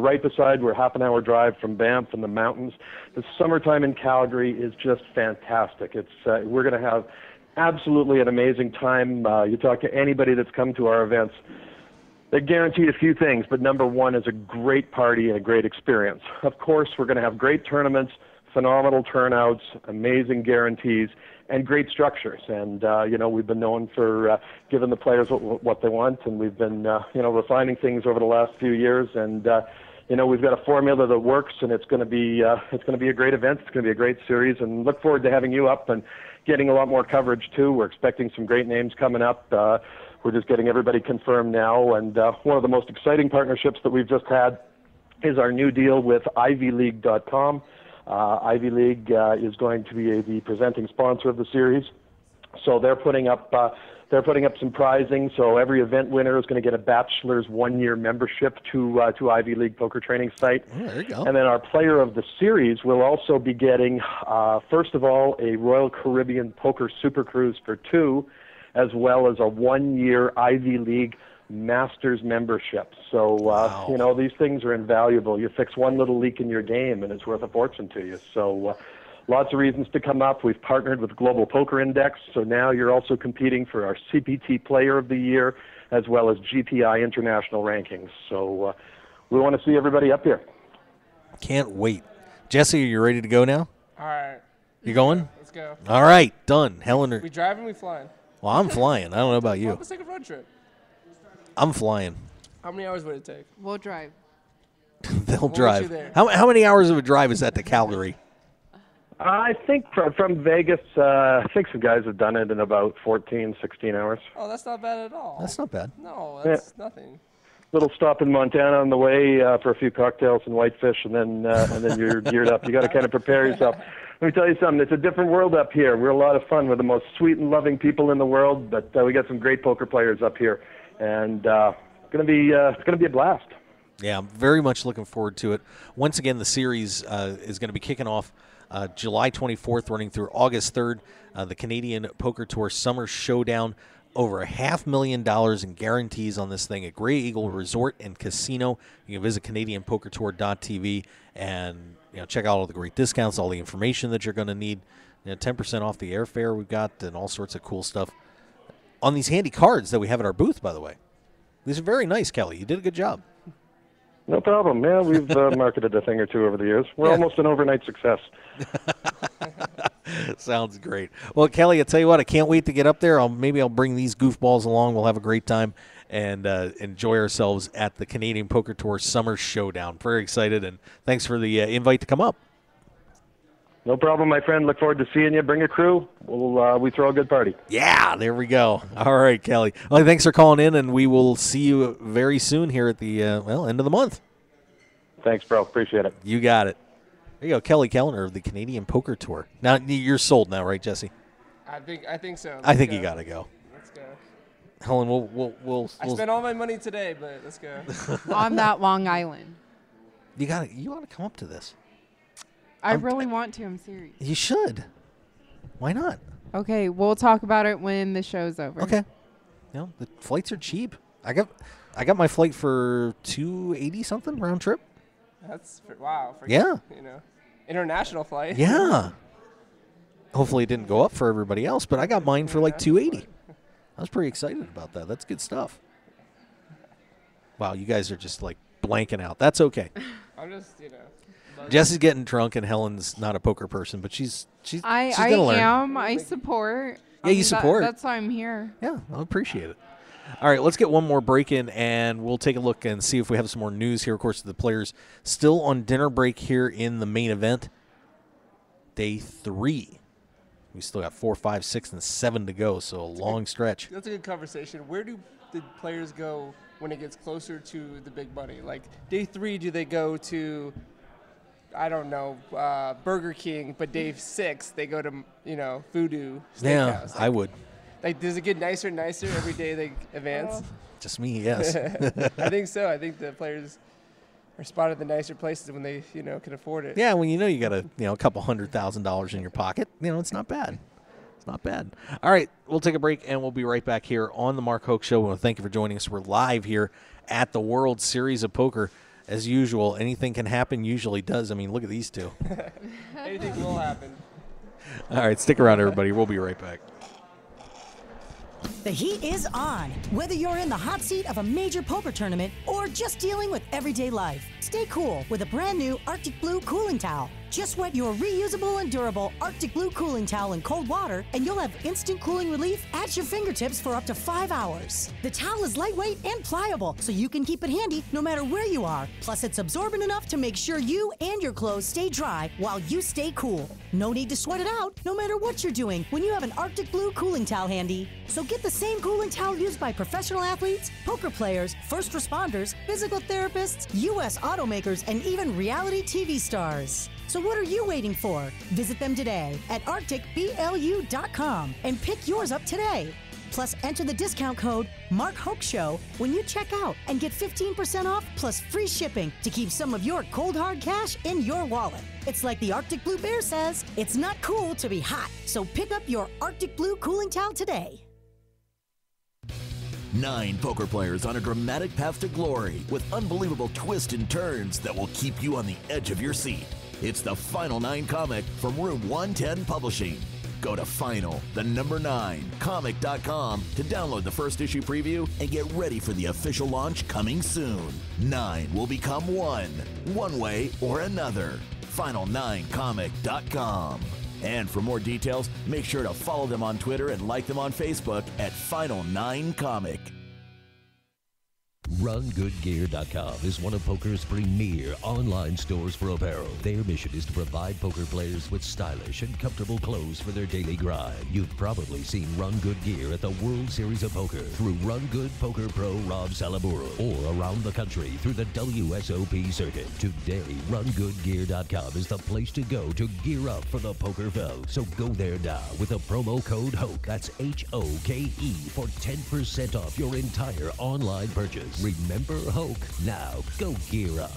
half an hour drive from Banff in the mountains. The summertime in Calgary is just fantastic. We're going to have absolutely an amazing time. You talk to anybody that's come to our events, they're guaranteed a few things, but number one is a great party and a great experience. Of course, we're going to have great tournaments, phenomenal turnouts, amazing guarantees, and great structures. And, we've been known for giving the players what they want, and we've been, refining things over the last few years. And, we've got a formula that works, and it's going to be a great event. It's going to be a great series, and look forward to having you up and getting a lot more coverage, too. We're expecting some great names coming up. We're just getting everybody confirmed now. And one of the most exciting partnerships that we've just had is our new deal with ivyleague.com. Ivy League is going to be the presenting sponsor of the series, so they're putting up some prizing. So every event winner is going to get a bachelor's 1-year membership to Ivy League Poker Training site. Oh, there you go. And then our player of the series will also be getting, first of all, a Royal Caribbean Poker Super Cruise for 2, as well as a 1-year Ivy League Masters membership. So, these things are invaluable. You fix one little leak in your game, and it's worth a fortune to you. So, lots of reasons to come up. We've partnered with Global Poker Index, so now you're also competing for our CPT Player of the Year, as well as GPI International rankings. So, we want to see everybody up here. Can't wait. Jesse, are you ready to go now? All right. You going? Let's go. All right, done. Helen, We driving, we flying? well, I'm flying. I don't know about you. Let's take a road trip. I'm flying. How many hours would it take? We'll drive. They'll We'll get drive. you there. How many hours of a drive is that to Calgary? I think from Vegas, I think some guys have done it in about 14, 16 hours. Oh, that's not bad at all. That's not bad. No, that's nothing. Little stop in Montana on the way for a few cocktails and whitefish, and then you're geared up. You got to kind of prepare yourself. Let me tell you something. It's a different world up here. We're a lot of fun. We're the most sweet and loving people in the world, but we got some great poker players up here, and it's gonna be a blast. Yeah, I'm very much looking forward to it. Once again, the series is going to be kicking off July 24th, running through August 3rd. The Canadian Poker Tour Summer Showdown. Over $500,000 in guarantees on this thing at Grey Eagle Resort and Casino. You can visit CanadianPokerTour.tv and check out all the great discounts, all the information that you're going to need. 10% off the airfare we've got, and all sorts of cool stuff on these handy cards that we have at our booth. By the way, these are very nice, Kelly. You did a good job. No problem. Yeah, we've marketed a thing or two over the years. We're almost an overnight success. Sounds great. Well, Kelly, I tell you what, I can't wait to get up there. Maybe I'll bring these goofballs along. We'll have a great time and enjoy ourselves at the Canadian Poker Tour Summer Showdown. Very excited, and thanks for the invite to come up. No problem, my friend. Look forward to seeing you. Bring a crew. We throw a good party. Yeah, there we go. All right, Kelly. Well, thanks for calling in, and we will see you very soon here at the end of the month. Thanks, bro. Appreciate it. You got it. There you go, Kelly Kellner of the Canadian Poker Tour. Now you're sold now, right, Jesse? I think so. I think you got to go. Let's go. Helen, we'll I spent all my money today, but let's go. On that Long Island. You got to come up to this. I really want to. I'm serious. You should. Why not? Okay, we'll talk about it when the show's over. Okay. The flights are cheap. I got my flight for $280 something round trip. That's wow. Yeah. International flight. Yeah. Hopefully it didn't go up for everybody else, but I got mine for like $280. I was pretty excited about that. That's good stuff. Wow, you guys are just like blanking out. That's okay. I'm just, Jesse's getting drunk, and Helen's not a poker person, but she's I gonna learn. am. I support. Yeah, you support. That's why I'm here. Yeah, I appreciate it. All right, let's get one more break in, and we'll take a look and see if we have some more news here. Of course, the players still on dinner break here in the main event. Day 3. We still got 4, 5, 6, and 7 to go, so a long stretch. That's a good conversation. Where do the players go when it gets closer to the big money? Like day 3, do they go to, I don't know, Burger King, but day 6 they go to Voodoo Steakhouse? Yeah, I would. Like, does it get nicer and nicer every day they advance? Just me, yes. I think so. I think the players are spotted the nicer places when they, can afford it. Yeah, when you got a couple $100,000 in your pocket, it's not bad. It's not bad. All right, we'll take a break, and we'll be right back here on the Mark Hoke Show. I want to thank you for joining us. We're live here at the World Series of Poker. As usual, anything can happen, usually does. I mean, look at these two. Anything will happen. All right, stick around, everybody. We'll be right back. The heat is on. Whether you're in the hot seat of a major poker tournament or just dealing with everyday life, stay cool with a brand new Arctic Blue cooling towel. Just wet your reusable and durable Arctic Blue cooling towel in cold water, and you'll have instant cooling relief at your fingertips for up to 5 hours. The towel is lightweight and pliable, so you can keep it handy no matter where you are. Plus, it's absorbent enough to make sure you and your clothes stay dry while you stay cool. No need to sweat it out, no matter what you're doing, when you have an Arctic Blue cooling towel handy. So get the same cooling towel used by professional athletes, poker players, first responders, physical therapists, U.S. automakers, and even reality TV stars. So what are you waiting for? Visit them today at arcticblu.com and pick yours up today. Plus, enter the discount code MarkHokeShow when you check out and get 15% off plus free shipping to keep some of your cold hard cash in your wallet. It's like the Arctic Blue Bear says, it's not cool to be hot. So pick up your Arctic Blue cooling towel today. 9 poker players on a dramatic path to glory with unbelievable twists and turns that will keep you on the edge of your seat. It's the Final 9 comic from Room 110 Publishing. Go to final9comic.com to download the first issue preview and get ready for the official launch coming soon. 9 will become one way or another. final9comic.com. And for more details, make sure to follow them on Twitter and like them on Facebook at Final9Comic. RunGoodGear.com is one of poker's premier online stores for apparel. Their mission is to provide poker players with stylish and comfortable clothes for their daily grind. You've probably seen Run Good Gear at the World Series of Poker through Run Good Poker Pro Rob Salaburo, or around the country through the WSOP circuit. Today, RunGoodGear.com is the place to go to gear up for the poker fell. So go there now with the promo code HOKE, that's HOKE, for 10% off your entire online purchase. Remember Hoke. Now go gear up.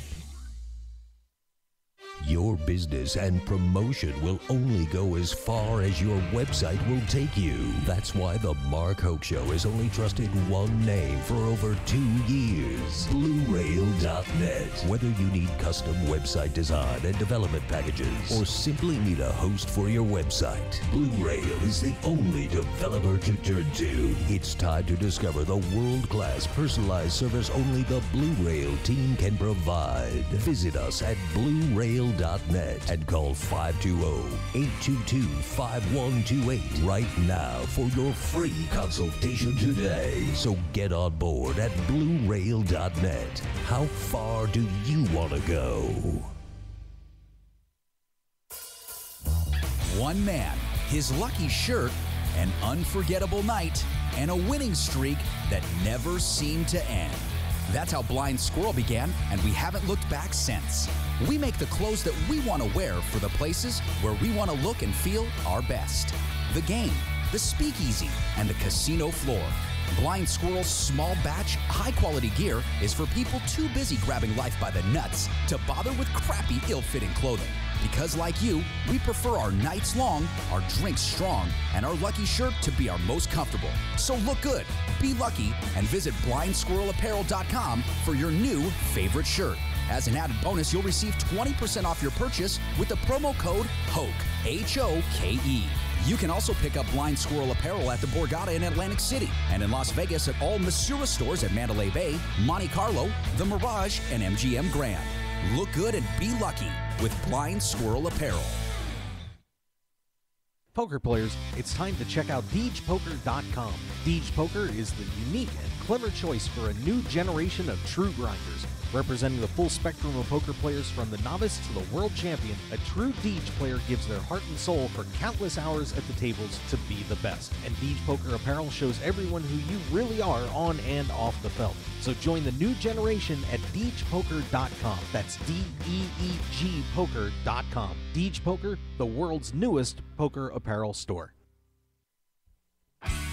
Your business and promotion will only go as far as your website will take you. That's why the Mark Hoke Show has only trusted one name for over 2 years, BlueRail.net. Whether you need custom website design and development packages, or simply need a host for your website, Blue Rail is the only developer to turn to. It's time to discover the world-class personalized service only the Blue Rail team can provide. Visit us at BlueRail.net and call 520-822-5128 right now for your free consultation today. So get on board at BlueRail.net. How far do you want to go? One man, his lucky shirt, an unforgettable night, and a winning streak that never seemed to end. That's how Blind Squirrel began, and we haven't looked back since. We make the clothes that we want to wear for the places where we want to look and feel our best. The game, the speakeasy, and the casino floor. Blind Squirrel's small batch, high-quality gear is for people too busy grabbing life by the nuts to bother with crappy, ill-fitting clothing. Because like you, we prefer our nights long, our drinks strong, and our lucky shirt to be our most comfortable. So look good, be lucky, and visit BlindSquirrelApparel.com for your new favorite shirt. As an added bonus, you'll receive 20% off your purchase with the promo code HOKE, H-O-K-E. You can also pick up Blind Squirrel Apparel at the Borgata in Atlantic City and in Las Vegas at all Masura stores at Mandalay Bay, Monte Carlo, The Mirage, and MGM Grand. Look good and be lucky with Blind Squirrel Apparel. Poker players, it's time to check out DeegePoker.com. Deej Poker is the unique and clever choice for a new generation of true grinders. Representing the full spectrum of poker players from the novice to the world champion, a true Deej player gives their heart and soul for countless hours at the tables to be the best. And Deej Poker Apparel shows everyone who you really are on and off the felt. So join the new generation at DeegePoker.com. That's D-E-E-G Poker.com. Deej Poker, the world's newest poker apparel store.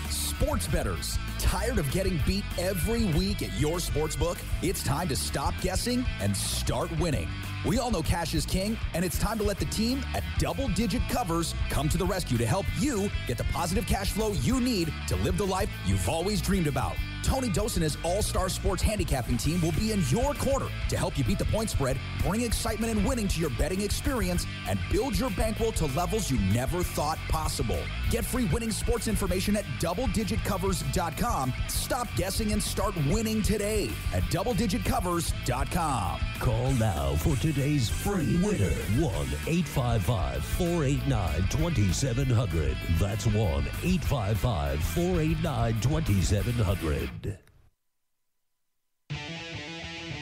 Sports bettors, tired of getting beat every week at your sportsbook? It's time to stop guessing and start winning. We all know cash is king, and it's time to let the team at Double Digit Covers come to the rescue to help you get the positive cash flow you need to live the life you've always dreamed about. Tony Dos and his all-star sports handicapping team will be in your corner to help you beat the point spread, bring excitement and winning to your betting experience, and build your bankroll to levels you never thought possible. Get free winning sports information at DoubleDigitCovers.com. Stop guessing and start winning today at DoubleDigitCovers.com. Call now for today's free winner. 1-855-489-2700. That's 1-855-489-2700.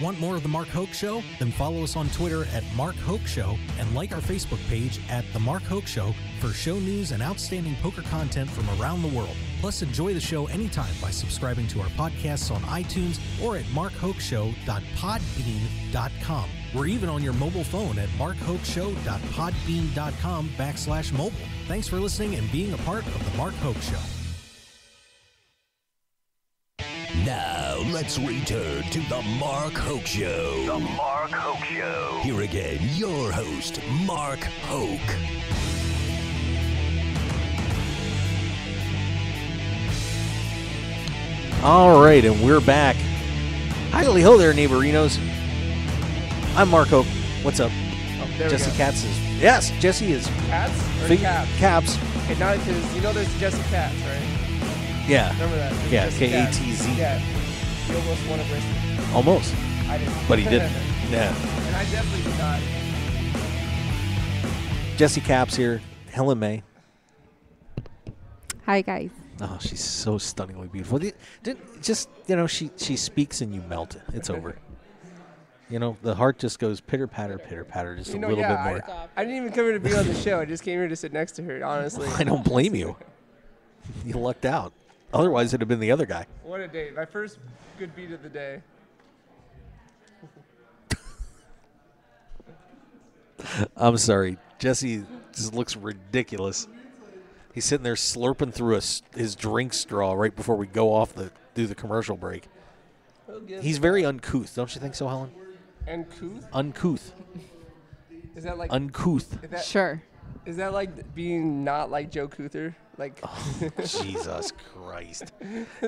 Want more of The Mark Hoke Show? Then follow us on Twitter at Mark Hoke Show and like our Facebook page at The Mark Hoke Show for show news and outstanding poker content from around the world. Plus, enjoy the show anytime by subscribing to our podcasts on iTunes or at markhokeshow.podbean.com. We're even on your mobile phone at markhokeshow.podbean.com/mobile. Thanks for listening and being a part of The Mark Hoke Show. Now, let's return to The Mark Hoke Show. The Mark Hoke Show. Here again, your host, Mark Hoke. All right, and we're back. Hi-ho there, neighborinos. I'm Mark Hoke. What's up? Oh, there Jesse we go. Katz is. Yes, Jesse is. Cats or caps? Caps. Okay, now because you know there's Jesse Katz, right? Yeah. Remember that? There's Yeah, Jesse Katz. K-A-T-Z. Yeah. He almost won a bracelet. Almost. I didn't. But he didn't. Yeah. And I definitely did not. Jesse Caps here. Helen May. Hi, guys. Oh, she's so stunningly beautiful. Just, she speaks and you melt. It's over. The heart just goes pitter-patter, pitter-patter, just a little bit more. I didn't even come here to be on the show. I just came here to sit next to her, honestly. I don't blame you. You lucked out. Otherwise, it'd have been the other guy. What a day. My first good beat of the day. I'm sorry. Jesse just looks ridiculous. He's sitting there slurping through his drink straw right before we go off do the commercial break. He's very uncouth, don't you think so, Helen? Uncouth? Uncouth. Is that like uncouth? Sure. Is that like being not like Joe Couther? Like Jesus Christ.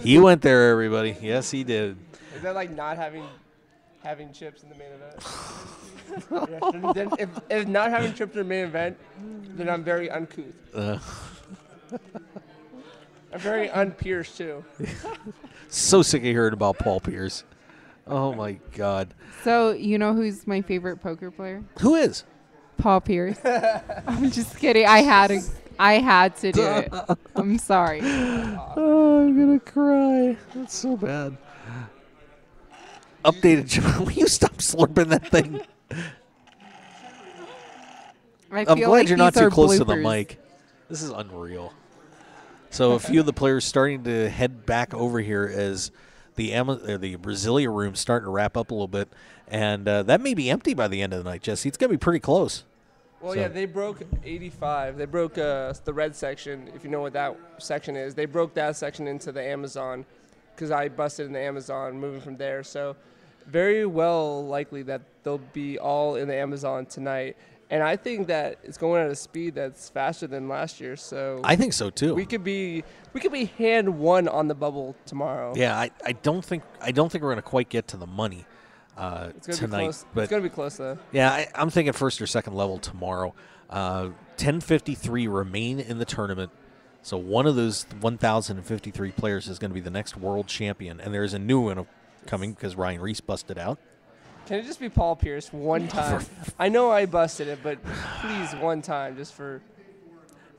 He went there, everybody. Yes, he did. Is that like not having chips in the main event? Then if not having chips in the main event, then I'm very uncouth. I'm very unpierced too. So sick of hearing about Paul Pierce. Oh my God. So you know who's my favorite poker player? Who is? Paul Pierce. I'm just kidding. I had to do it. I'm sorry. Oh, I'm gonna cry. That's so bad. Updated. Will you stop slurping that thing? I'm glad like you're not these too are close to the bloopers. mic. This is unreal. So a few of the players starting to head back over here as the Brasilia room starting to wrap up a little bit, and that may be empty by the end of the night, Jesse. It's going to be pretty close. Well, yeah, they broke 85. They broke the red section, if you know what that section is. They broke that section into the Amazon because I busted in the Amazon moving from there. So very well likely that they'll be all in the Amazon tonight. And I think that it's going at a speed that's faster than last year. So I think so too. We could be hand one on the bubble tomorrow. Yeah, I don't think we're going to quite get to the money It's tonight. close. But It's going to be close though. Yeah, I'm thinking first or second level tomorrow. 1053 remain in the tournament. So one of those 1,053 players is going to be the next world champion, and there's a new one coming because Ryan Reese busted out. Can it just be Paul Pierce one time? I know I busted it, but please one time just for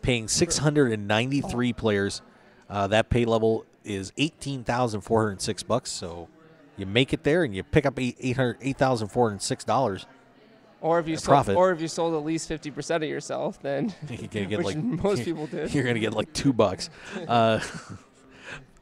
paying 693 players. That pay level is $18,406. So you make it there and you pick up $8,406. Or if you sold at least 50% of yourself, then you're gonna get which like most people did. You're gonna get like $2.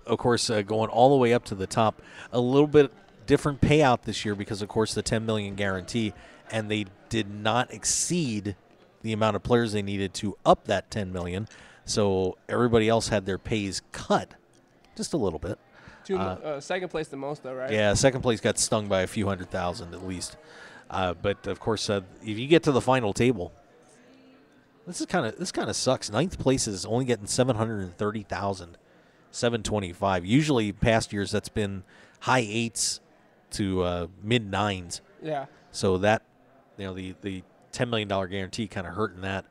Of course, going all the way up to the top, a little bit different payout this year because, of course, the $10 million guarantee, and they did not exceed the amount of players they needed to up that $10 million. So everybody else had their pays cut just a little bit. Second place the most, though, right? Yeah, second place got stung by a few $100,000 at least. But of course, if you get to the final table, this kind of sucks. Ninth place is only getting $730,725. Usually, past years that's been high eights to mid nines. Yeah. So that, the $10 million guarantee kind of hurting that.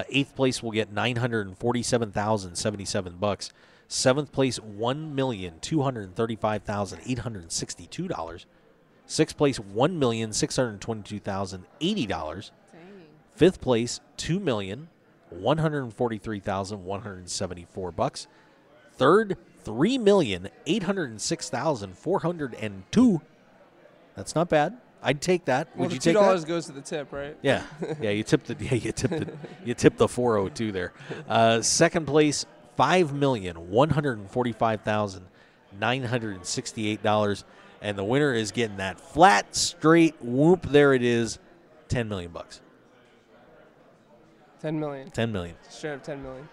Eighth place will get $947,077. Seventh place, $1,235,862. Sixth place, $1,622,080. Fifth place, $2,143,174. Third, $3,806,402. That's not bad. I'd take that. Well, Would you take that? $2 goes to the tip, right? Yeah, yeah. You tipped the 402 there. Second place, $5,145,968, and the winner is getting that flat, straight whoop. There it is, $10 million. $10 million. $10 million. Straight up $10 million.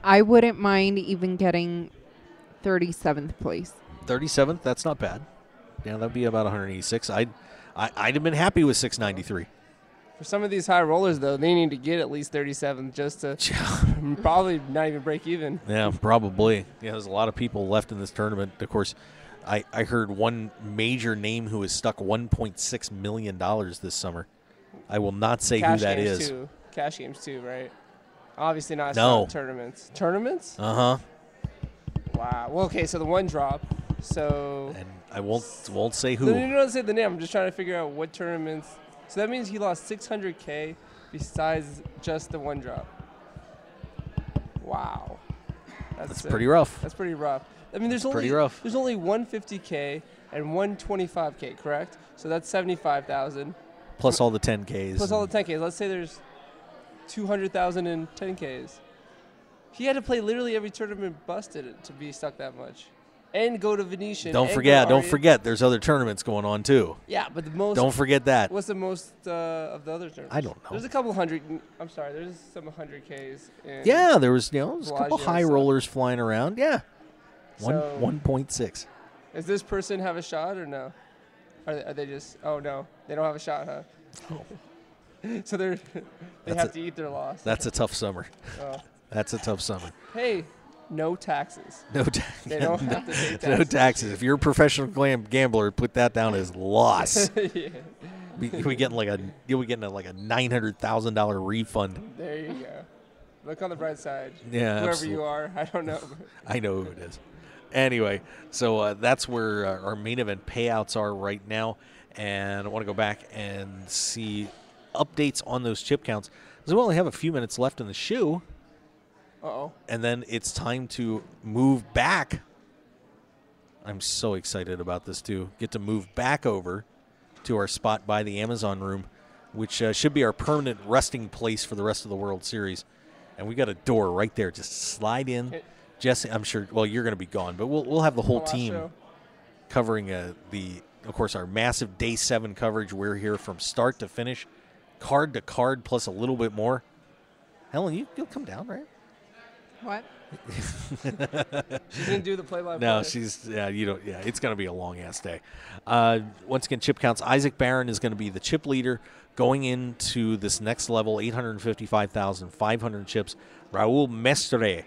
I wouldn't mind even getting 37th place. 37th. That's not bad. Yeah, that'd be about 186. I'd have been happy with 693. For some of these high rollers, though, they need to get at least 37 just to probably not even break even. Yeah, probably. Yeah, there's a lot of people left in this tournament. Of course, I heard one major name who has stuck $1.6 million this summer. I will not say who that is. Too. Cash games too, right? Obviously not tournaments. Tournaments? Uh-huh. Wow. Well, okay, so the one drop. So and I won't say who. No, you don't say the name. I'm just trying to figure out what tournaments. So that means he lost $600K besides just the one drop. Wow. That's pretty rough. That's pretty rough. I mean, there's only one $50K and one $25K, correct? So that's $75,000. Plus all the 10Ks. Plus all the 10Ks. Let's say there's 200,000 in 10Ks. He had to play literally every tournament busted to be stuck that much. And go to Venetian. Don't forget, there's other tournaments going on too. Yeah, but the most. Don't forget that. What's the most of the other tournaments? I don't know. There's a couple hundred. I'm sorry, there's some 100Ks. Yeah, there was a couple high rollers flying around. Yeah, so 1.6. Does this person have a shot or no? Are they just? Oh no, they don't have a shot, huh? Oh. So they have to eat their loss. That's a tough summer. Oh. That's a tough summer. Hey. No taxes. No taxes. They don't have to pay taxes. No taxes. If you're a professional gambler, put that down as loss. Yeah. You'll be getting like a $900,000 refund. There you go. Look on the bright side. Yeah, whoever absolutely. you are, I don't know. I know who it is. Anyway, so that's where our main event payouts are right now, and I want to go back and see updates on those chip counts. Because we only have a few minutes left in the shoe. Uh-oh. And then it's time to move back. I'm so excited about this, too. Get to move back over to our spot by the Amazon room, which should be our permanent resting place for the rest of the World Series. And we got a door right there. Just slide in. Jesse, I'm sure, well, you're going to be gone, but we'll have the whole team covering of course, our massive Day 7 coverage. We're here from start to finish, card to card, plus a little bit more. Helen, you'll come down, right? What? She didn't do the play-by-play. No, it's going to be a long-ass day. Once again, chip counts. Isaac Barron is going to be the chip leader going into this next level, 855,500 chips. Raul Mestre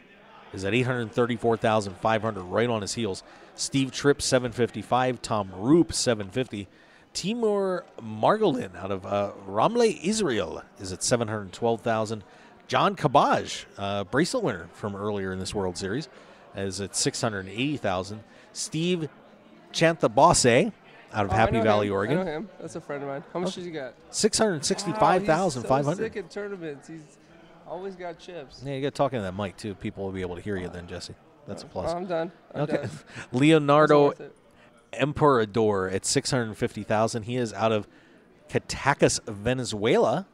is at 834,500, right on his heels. Steve Tripp, 755. Tom Roop, 750. Timur Margolin out of Ramle, Israel, is at 712,000. John Kabaj, bracelet winner from earlier in this World Series, is at 680,000. Steve Chantabase out of Happy Valley, Oregon. I know him. That's a friend of mine. How much does he got? 665,500. He's so sick in tournaments. He's always got chips. Yeah, you got to talk into that mic too. People will be able to hear you then, Jesse. That's a plus. I'm done. I'm done. Leonardo Emperador at 650,000. He is out of Caracas, Venezuela.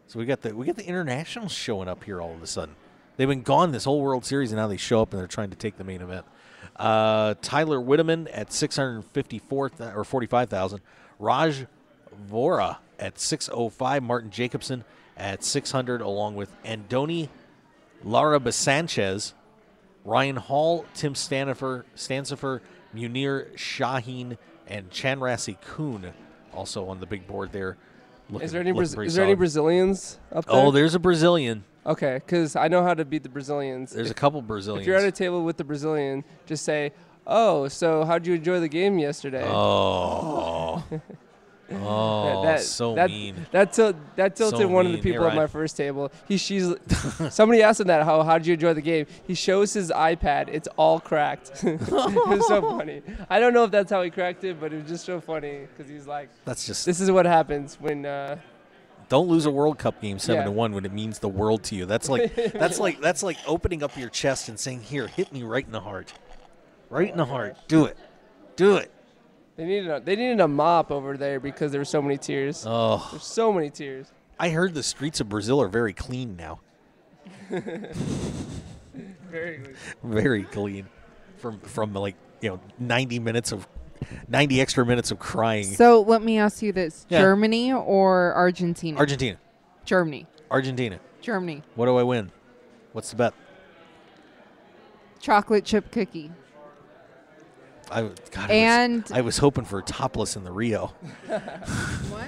So we got the internationals showing up here all of a sudden. They've been gone this whole World Series, and now they show up and they're trying to take the main event. Tyler Whitteman at 45,000. Raj Vora at 605. Martin Jacobson at 600, along with Andoni Larraba Sanchez, Ryan Hall, Tim Stancifer, Munir Shaheen, and Chanrasi Kuhn also on the big board there. Is there any Brazilians up there? Oh, there's a Brazilian. Okay, because I know how to beat the Brazilians. There's a couple Brazilians. If you're at a table with the Brazilian, just say, "Oh, so how'd you enjoy the game yesterday?" Oh, so mean. That tilted one of the people at my first table. Somebody asked him that, how'd you enjoy the game? He shows his iPad. It's all cracked. It was so funny. I don't know if that's how he cracked it, but it was just so funny because he's like, this is what happens when. Don't lose a World Cup game 7-1 when it means the world to you. That's like opening up your chest and saying, "Here, hit me right in the heart, right in the heart. Do it." They needed a mop over there because there were so many tears. Oh, there's so many tears. I heard the streets of Brazil are very clean now. Very clean. Very clean, from 90 extra minutes of crying. So let me ask you this: Germany or Argentina? Argentina. Germany. Argentina. Germany. What do I win? What's the bet? Chocolate chip cookie. I was hoping for topless in the Rio. What?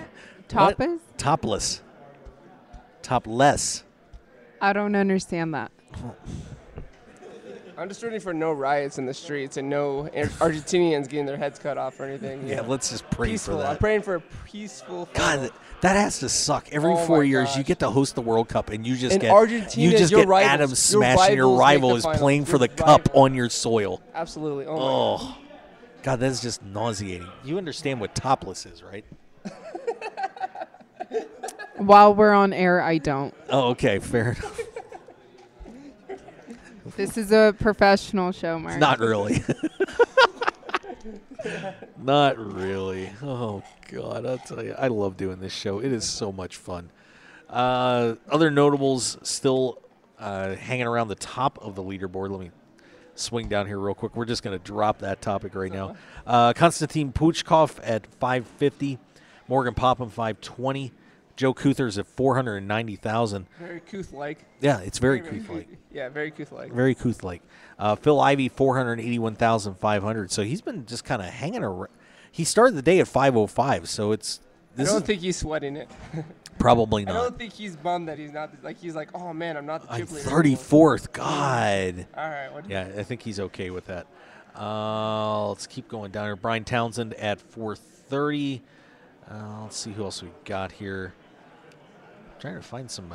Tapas? Topless. Topless. I don't understand that. I'm just rooting for no riots in the streets and no Argentinians getting their heads cut off or anything. Yeah, let's just pray peaceful. for that. I'm praying for a peaceful final. God, that has to suck. Every 4 years, you get to host the World Cup, and you just And get Argentina, you just your get rivals- Adam your smashing. Your rivals make rival the is final. playing for Your the cup on your soil. Absolutely. Oh, my Oh, God, that's just nauseating. You understand what topless is, right? While we're on air, I don't. Oh, okay, fair enough. This is a professional show, Mark. Not really. Not really. Oh, God, I'll tell you. I love doing this show. It is so much fun. Other notables still hanging around the top of the leaderboard. Let me swing down here real quick. We're just going to drop that topic right now. Konstantin Puchkov at 550. Morgan Popham, 520. Joe Kuthers at 490,000. Very Kuth-like. Yeah, it's very Kuth-like. Yeah, very Kuth-like. Very Kuth-like. Phil Ivey, 481,500. So he's been just kind of hanging around. He started the day at 505, so it's. I don't think he's sweating it. Probably not. I don't think he's bummed that he's not. He's like, oh man, I'm not the I'm chip leader. 34th. God. All right. Yeah, I think he's okay with that. Let's keep going down here. Brian Townsend at 430. Let's see who else we got here. Trying to find some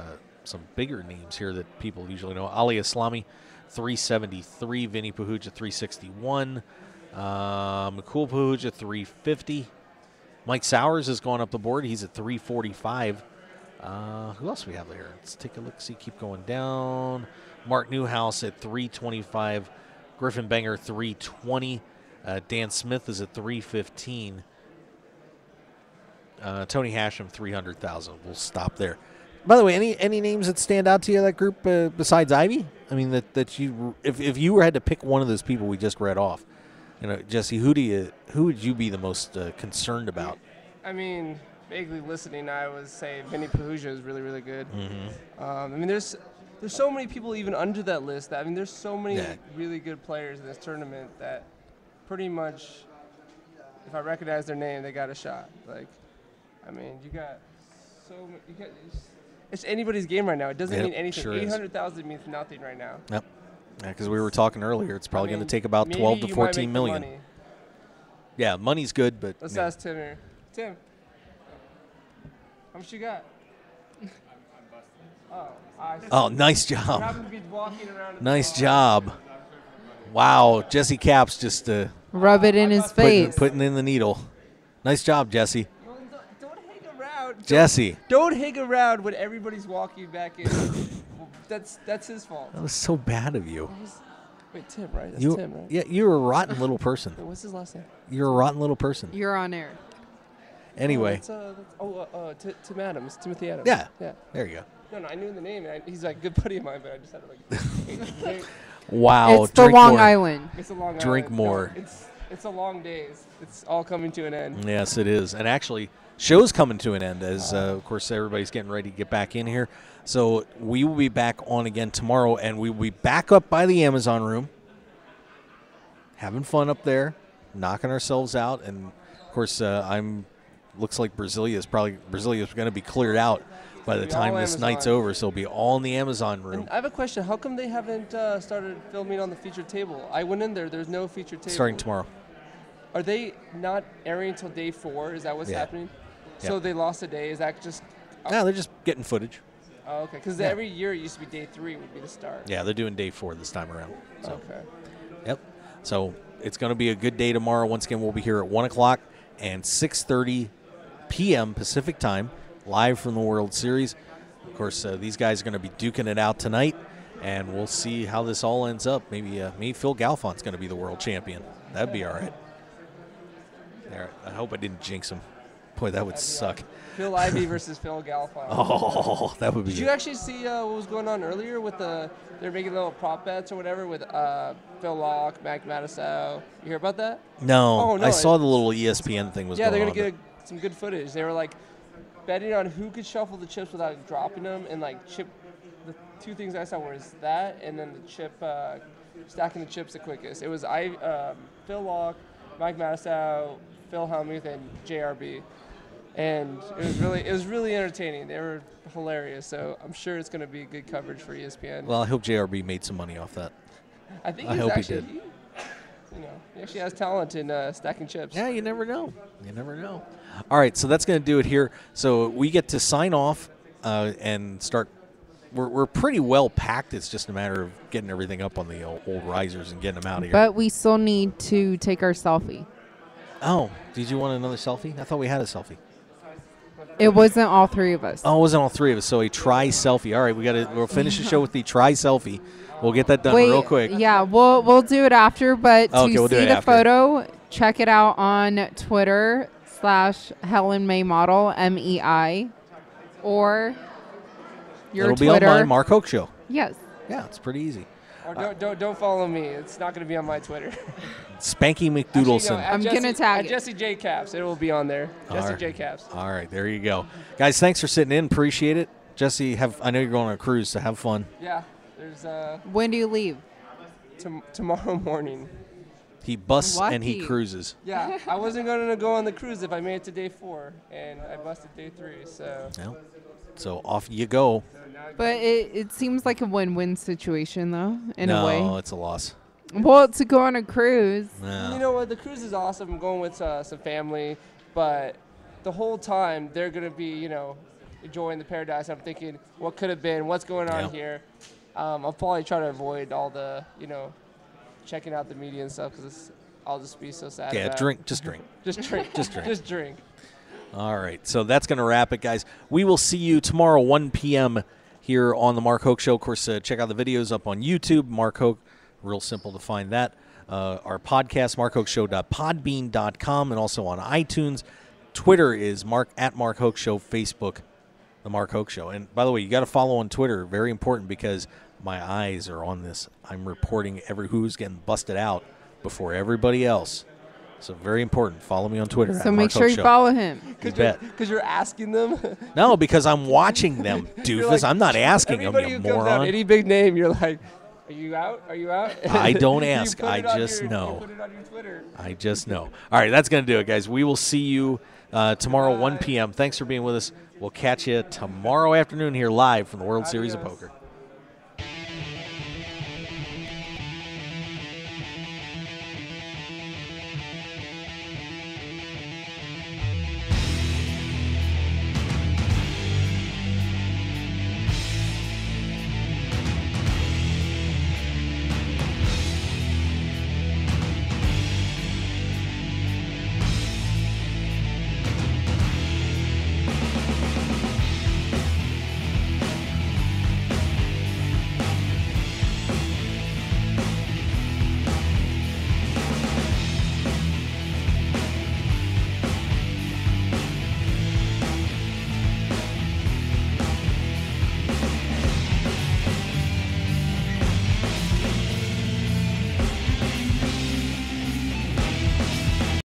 bigger names here that people usually know. Ali Islami, 373. Vinny Pahuja, 361. Makul Pahuja, 350. Mike Sowers has gone up the board. He's at 345. Who else we have here? Let's take a look. See, keep going down. Mark Newhouse at 325. Griffin Banger, 320. Dan Smith is at 315. Tony Hashem, 300,000. We'll stop there. By the way, any names that stand out to you, that group, besides Ivy? I mean, that you, if you had to pick one of those people we just read off, Jesse, who would you be the most concerned about? I mean, vaguely listening, I would say Vinny Pahuja is really, really good. Mm-hmm. I mean, there's so many people even under that list. I mean, there's so many really good players in this tournament that pretty much, if I recognize their name, they got a shot. I mean, you got so many. It's anybody's game right now. It doesn't mean anything. Sure 800,000 means nothing right now. Yep. Yeah, because we were talking earlier, it's probably going to take about 12 to 14 million. Money. Yeah, money's good, but Let's ask Tim here. Tim, how much you got? Oh, nice job. You happen to be walking around Nice job. Wow, Jesse Caps just rub it in his face. Putting in the needle. Nice job, Jesse. Don't hang around. Jesse. Don't hang around when everybody's walking back in. That's his fault. That was so bad of you. Wait, Tim, right? That's Tim, right? Yeah, you're a rotten little person. Wait, what's his last name? You're a rotten little person. You're on air. Anyway. Tim Adams. Timothy Adams. Yeah. Yeah. There you go. No, I knew the name. And he's like a good buddy of mine, but I just had to like. Wow. It's the Long Island. It's a Long Island. Drink more. No, it's a long days. It's all coming to an end. Yes, it is. And actually, show's coming to an end as, of course, everybody's getting ready to get back in here. So we will be back on again tomorrow, and we will be back up by the Amazon room, having fun up there, knocking ourselves out. And, of course, looks like Brazilia's going to be cleared out by the time this night's over, so it'll be all in the Amazon room. And I have a question. How come they haven't started filming on the featured table? I went in there. There's no featured table. Starting tomorrow. Are they not airing until day 4? Is that what's happening? So they lost a day. Is that just... No, they're just getting footage. Oh, okay. Because every year it used to be day 3 would be the start. Yeah, they're doing day 4 this time around. So. Okay. Yep. So it's going to be a good day tomorrow. Once again, we'll be here at 1 o'clock and 6:30 p.m. Pacific time, live from the World Series. Of course, these guys are going to be duking it out tonight, and we'll see how this all ends up. Maybe Phil Galfont's going to be the world champion. That'd be all right. I hope I didn't jinx him. Boy, that would suck. Phil Ivey versus Phil Galfond. Oh, that would be Did you actually see what was going on earlier with they're making little prop bets or whatever with Phil Locke, Mac Madisau. You hear about that? No. Oh, no. I saw the little ESPN thing was going on. Yeah, they're going to get some good footage. They were like betting on who could shuffle the chips without dropping them, and like chip. The two things I saw was that, and then the chip stacking the chips the quickest. It was Phil Locke, Mike Madisau, Phil Hellmuth, and JRB. and it was really entertaining. They were hilarious, so I'm sure it's going to be good coverage for ESPN. Well, I hope JRB made some money off that. I think I hope he did. He actually has talent in stacking chips. Yeah, you never know. You never know. All right, so that's going to do it here. So we get to sign off and start. We're pretty well packed. It's just a matter of getting everything up on the old risers and getting them out of here. But we still need to take our selfie. Oh, did you want another selfie? I thought we had a selfie. It wasn't all three of us. Oh, it wasn't all three of us. So a selfie. All right, we'll finish the show with the selfie. We'll get that done real quick. Yeah, we'll do it after. But okay, to we'll see the photo, check it out on Twitter /Helen May Model MEI, or your It'll Twitter. be on my Mark Hoke Show. Yes. Yeah, it's pretty easy. Or don't follow me. It's not going to be on my Twitter. Spanky McDoodleson. I'm going to tag it. Jesse J. Caps. It will be on there. Jesse J. Caps. All right, there you go. Guys, thanks for sitting in. Appreciate it. Jesse, I know you're going on a cruise, so have fun. Yeah. There's When do you leave? Tomorrow morning. He busts and he Lucky. cruises. Yeah, I wasn't going to go on the cruise if I made it to day 4, and I busted day 3, so. Yeah. So off you go. But it seems like a win-win situation, though, in a way. No, it's a loss. Well, to go on a cruise. No. You know what? The cruise is awesome. I'm going with some family, but the whole time they're going to be, enjoying the paradise. I'm thinking, what could have been? What's going on here? I'll probably try to avoid all the, checking out the media and stuff because I'll just be so sad. Yeah, about. drink. Just drink. Just drink. Just drink. Just drink. All right, so that's going to wrap it, guys. We will see you tomorrow, 1 p.m. here on the Mark Hoke Show. Of course, check out the videos up on YouTube. Mark Hoke, real simple to find that. Our podcast, markhokeshow.podbean.com, and also on iTunes. Twitter is at Mark Hoke Show. Facebook, the Mark Hoke Show. And by the way, you got to follow on Twitter. Very important because my eyes are on this. I'm reporting who's getting busted out before everybody else. So very important. Follow me on Twitter. So make sure you follow him. You bet. Because you're asking them? No, because I'm watching them, doofus. I'm not asking them, you who comes out, moron. any big name, you're like, are you out? Are you out? I don't You ask. put I it on just your- know. You put it on your Twitter. I just know. All right, that's going to do it, guys. We will see you tomorrow, 1 p.m. Thanks for being with us. We'll catch you tomorrow afternoon here live from the World Series of Poker.